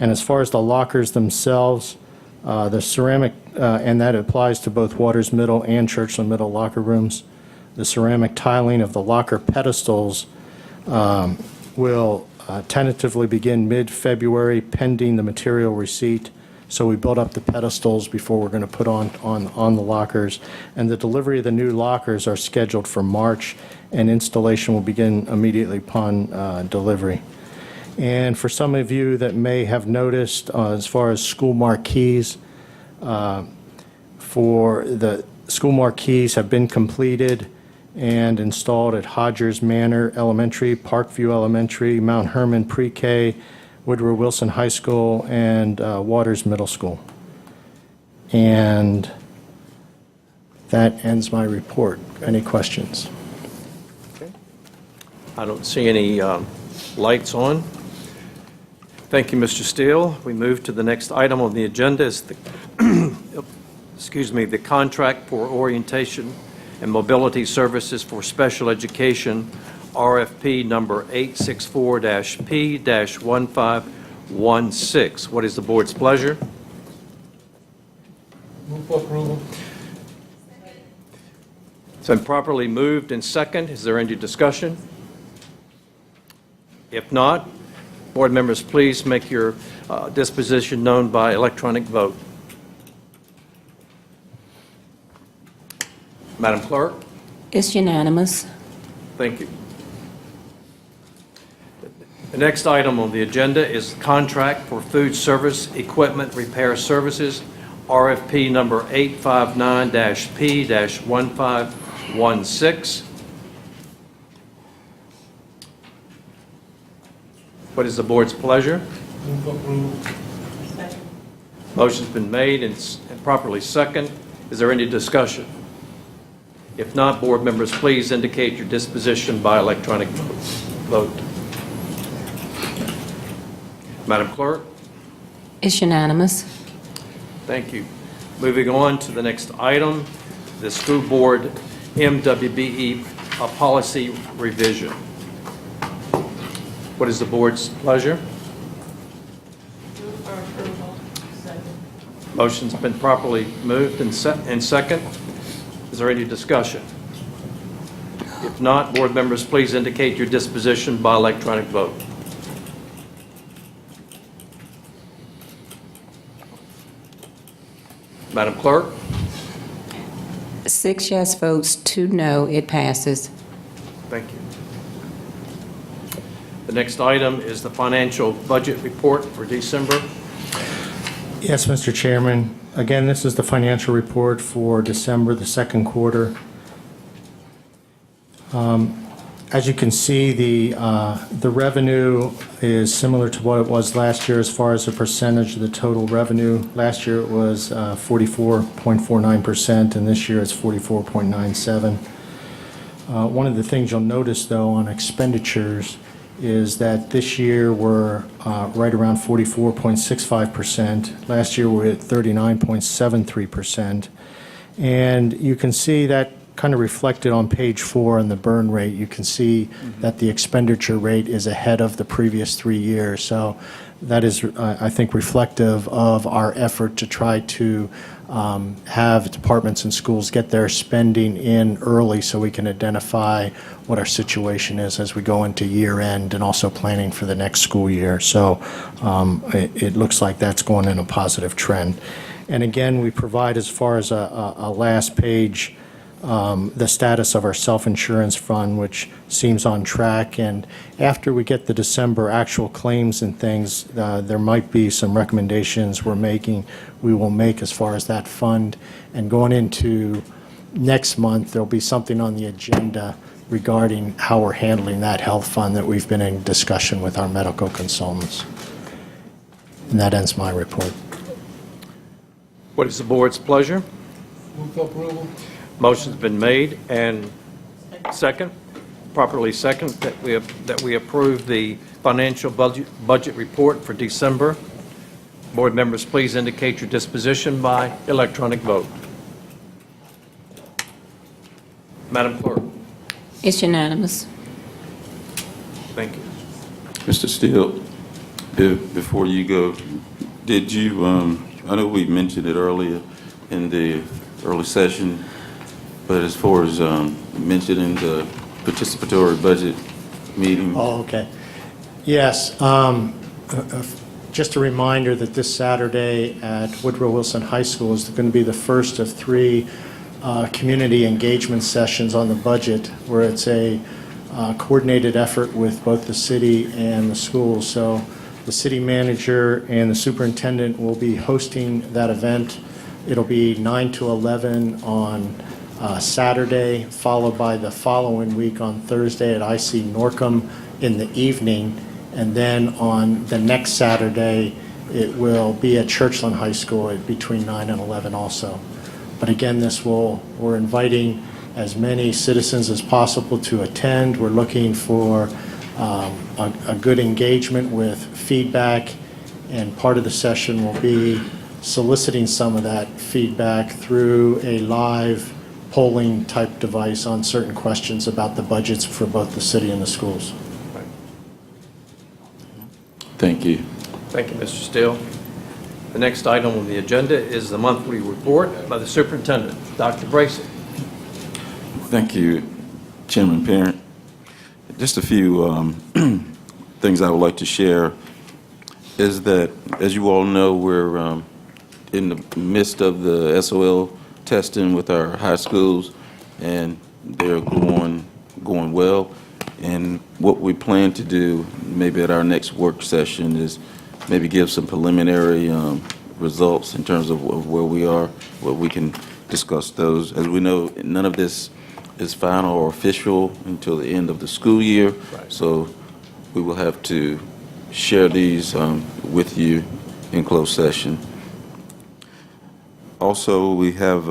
Speaker 20: And as far as the lockers themselves, the ceramic, and that applies to both Waters Middle and Churchland Middle locker rooms, the ceramic tiling of the locker pedestals will tentatively begin mid-February pending the material receipt. So we built up the pedestals before we're going to put on the lockers. And the delivery of the new lockers are scheduled for March, and installation will begin immediately upon delivery. And for some of you that may have noticed, as far as school marquees, for the school marquees have been completed and installed at Hodgers Manor Elementary, Parkview Elementary, Mount Herman Pre-K, Woodrow Wilson High School, and Waters Middle School. And that ends my report. Any questions?
Speaker 1: Okay. I don't see any lights on. Thank you, Mr. Steele. We move to the next item on the agenda is the the contract for orientation and mobility services for special education, RFP number 864-P-1516. What is the board's pleasure?
Speaker 8: Move for approval.
Speaker 1: It's been properly moved and second. Is there any discussion? If not, board members, please make your disposition known by electronic vote. Madam Clerk?
Speaker 7: It's unanimous.
Speaker 1: Thank you. The next item on the agenda is contract for food service equipment repair services, RFP number 859-P-1516. What is the board's pleasure?
Speaker 8: Move for approval.
Speaker 1: Motion's been made and properly second. Is there any discussion? If not, board members, please indicate your disposition by electronic vote. Madam Clerk?
Speaker 7: It's unanimous.
Speaker 1: Thank you. Moving on to the next item, the school board MWBE policy revision. What is the board's pleasure?
Speaker 21: Move for approval. Second.
Speaker 1: Motion's been properly moved and second. Is there any discussion? If not, board members, please indicate your disposition by electronic vote. Madam Clerk?
Speaker 7: 6 yes votes, 2 no, it passes.
Speaker 1: Thank you. The next item is the financial budget report for December.
Speaker 20: Yes, Mr. Chairman. Again, this is the financial report for December, the second quarter. As you can see, the revenue is similar to what it was last year as far as the percentage of the total revenue. Last year it was 44.49%, and this year it's 44.97%. One of the things you'll notice, though, on expenditures is that this year we're right around 44.65%. Last year we were at 39.73%. And you can see that kind of reflected on page 4 in the burn rate. You can see that the expenditure rate is ahead of the previous 3 years. So that is, I think, reflective of our effort to try to have departments and schools get their spending in early so we can identify what our situation is as we go into year end and also planning for the next school year. So it looks like that's going in a positive trend. And again, we provide, as far as a last page, the status of our self-insurance fund, which seems on track. And after we get the December actual claims and things, there might be some recommendations we will make as far as that fund. And going into next month, there'll be something on the agenda regarding how we're handling that health fund that we've been in discussion with our medical consultants. And that ends my report.
Speaker 1: What is the board's pleasure?
Speaker 16: Move for approval.
Speaker 1: Motion's been made and second, properly second, that we approve the financial budget report for December. Board members, please indicate your disposition by electronic vote. Madam Clerk.
Speaker 7: It's unanimous.
Speaker 1: Thank you.
Speaker 2: Mr. Steele, before you go, did you, I know we mentioned it earlier in the early session, but as far as mentioning the participatory budget meeting.
Speaker 20: Oh, okay. Yes. Just a reminder that this Saturday at Woodrow Wilson High School is going to be the first of 3 community engagement sessions on the budget, where it's a coordinated effort with both the city and the schools. So the city manager and the superintendent will be hosting that event. It'll be 9 to 11 on Saturday, followed by the following week on Thursday at IC Norcom in the evening. And then on the next Saturday, it will be at Churchland High School at between 9 and 11 also. But again, we're inviting as many citizens as possible to attend. We're looking for a good engagement with feedback, and part of the session will be soliciting some of that feedback through a live polling type device on certain questions about the budgets for both the city and the schools.
Speaker 2: Thank you.
Speaker 1: Thank you, Mr. Steele. The next item on the agenda is the monthly report by the superintendent. Dr. Bracy.
Speaker 2: Thank you, Chairman Parent. Just a few things I would like to share is that, as you all know, we're in the midst of the SOL testing with our high schools, and they're going well. And what we plan to do, maybe at our next work session, is maybe give some preliminary results in terms of where we are, where we can discuss those. As we know, none of this is final or official until the end of the school year, so we will have to share these with you in closed session. Also, we have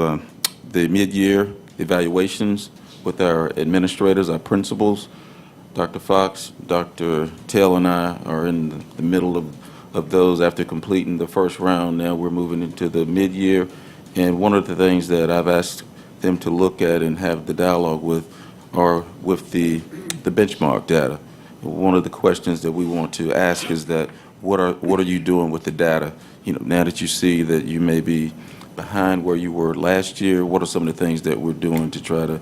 Speaker 2: the mid-year evaluations with our administrators, our principals. Dr. Fox, Dr. Taylor, and I are in the middle of those after completing the first round. Now we're moving into the mid-year, and one of the things that I've asked them to look at and have the dialogue with are with the benchmark data. One of the questions that we want to ask is that what are you doing with the data? You know, now that you see that you may be behind where you were last year, what are some of the things that we're doing to try to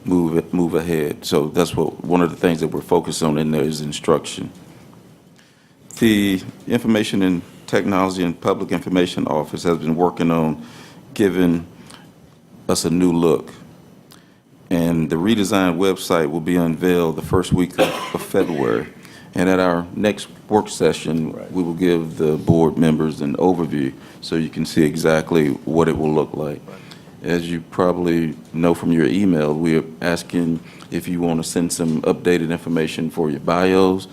Speaker 2: move ahead? So that's one of the things that we're focused on in there is instruction. The Information and Technology and Public Information Office has been working on giving us a new look. And the redesigned website will be unveiled the first week of February. And at our next work session, we will give the board members an overview so you can see exactly what it will look like. As you probably know from your email, we are asking if you want to send some updated information for your bios.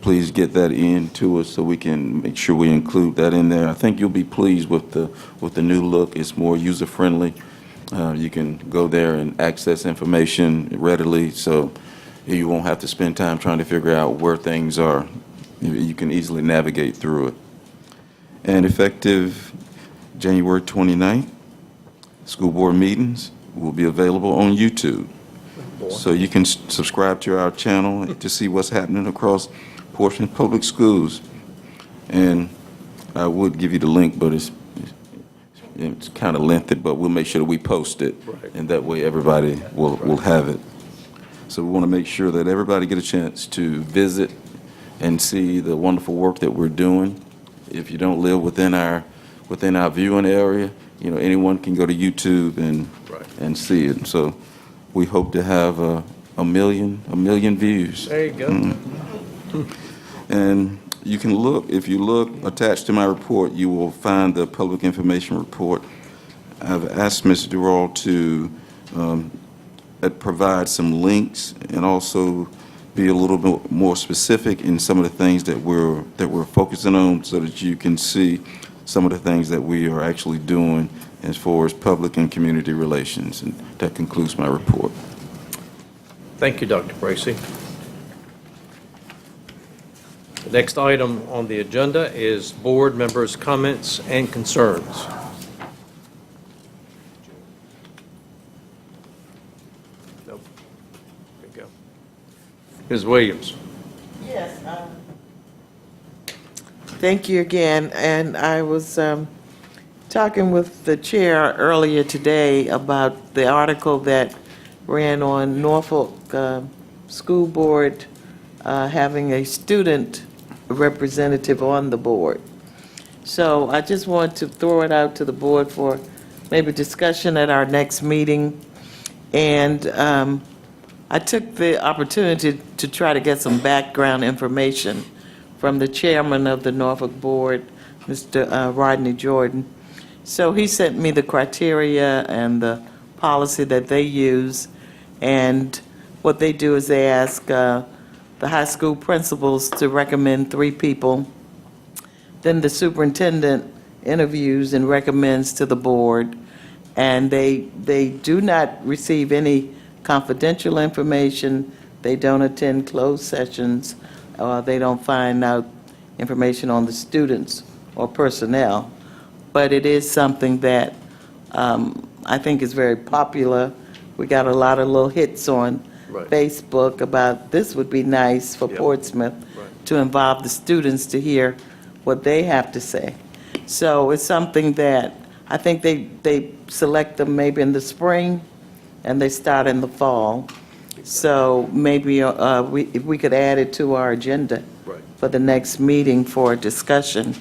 Speaker 2: Please get that in to us so we can make sure we include that in there. I think you'll be pleased with the new look. It's more user-friendly. You can go there and access information readily, so you won't have to spend time trying to figure out where things are. You can easily navigate through it. And effective January 29th, school board meetings will be available on YouTube. So you can subscribe to our channel to see what's happening across Portsmouth Public Schools. And I would give you the link, but it's kind of lengthy, but we'll make sure that we post it, and that way everybody will have it. So we want to make sure that everybody get a chance to visit and see the wonderful work that we're doing. If you don't live within our viewing area, anyone can go to YouTube and see it. So we hope to have a million views.
Speaker 1: There you go.
Speaker 2: And you can look, if you look attached to my report, you will find the public information report. I've asked Ms. Durrell to provide some links and also be a little bit more specific in some of the things that we're focusing on, so that you can see some of the things that we are actually doing as far as public and community relations. And that concludes my report.
Speaker 1: Thank you, Dr. Bracy. The next item on the agenda is board members' comments and concerns. Nope. There you go. Ms. Williams.
Speaker 11: Yes. Thank you again. And I was talking with the chair earlier today about the article that ran on Norfolk School Board having a student representative on the board. So I just want to throw it out to the board for maybe discussion at our next meeting. And I took the opportunity to try to get some background information from the chairman of the Norfolk Board, Mr. Rodney Jordan. So he sent me the criteria and the policy that they use. And what they do is they ask the high school principals to recommend 3 people. Then the superintendent interviews and recommends to the board. And they do not receive any confidential information. They don't attend closed sessions. They don't find out information on the students or personnel. But it is something that I think is very popular. We got a lot of little hits on Facebook about this would be nice for Portsmouth to involve the students to hear what they have to say. So it's something that I think they select them maybe in the spring and they start in the fall. So maybe if we could add it to our agenda for the next meeting for discussion.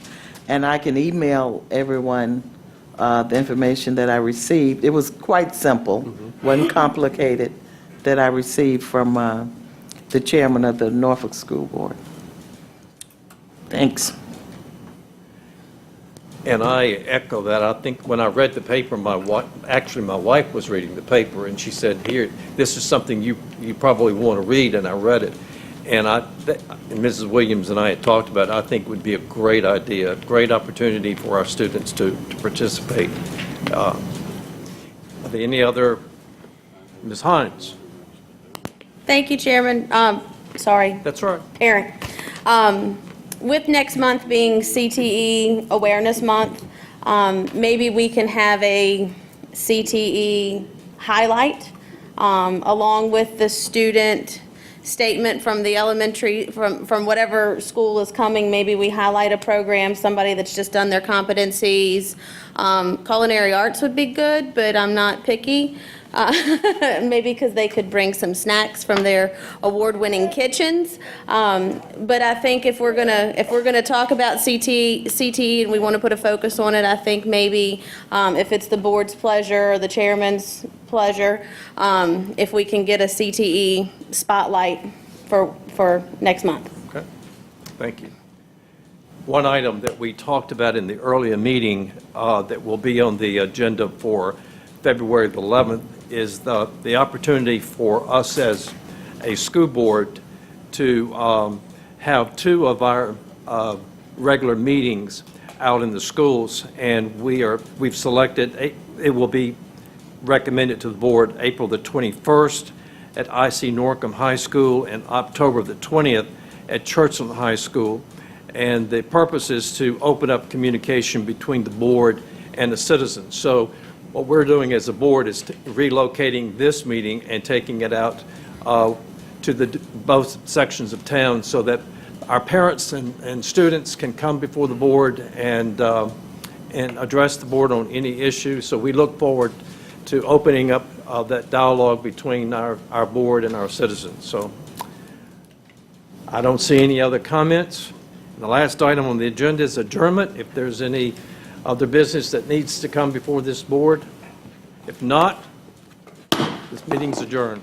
Speaker 11: And I can email everyone the information that I received. It was quite simple, wasn't complicated, that I received from the chairman of the Norfolk School Board. Thanks.
Speaker 1: And I echo that. I think when I read the paper, my wife was reading the paper, and she said, "Here, this is something you probably want to read," and I read it. And and Mrs. Williams and I had talked about it. I think it would be a great idea, a great opportunity for our students to participate. Are there any other? Ms. Hines?
Speaker 6: Thank you, Chairman. Sorry.
Speaker 1: That's right.
Speaker 6: Aaron. With next month being CTE Awareness Month, maybe we can have a CTE highlight along with the student statement from the elementary, from whatever school is coming. Maybe we highlight a program, somebody that's just done their competencies. Culinary arts would be good, but I'm not picky. Maybe because they could bring some snacks from their award-winning kitchens. But I think if we're gonna talk about CTE and we want to put a focus on it, I think maybe if it's the board's pleasure or the chairman's pleasure, if we can get a CTE spotlight for next month.
Speaker 1: Okay. Thank you. One item that we talked about in the earlier meeting that will be on the agenda for February the 11th is the opportunity for us as a school board to have two of our regular meetings out in the schools, and we've selected, it will be recommended to the board April the 21st at IC Norcom High School and October the 20th at Churchland High School. And the purpose is to open up communication between the board and the citizens. So what we're doing as a board is relocating this meeting and taking it out to both sections of town so that our parents and students can come before the board and address the board on any issue. So we look forward to opening up that dialogue between our board and our citizens. So I don't see any other comments. The last item on the agenda is adjournment. If there's any other business that needs to come before this board. If not, this meeting's adjourned.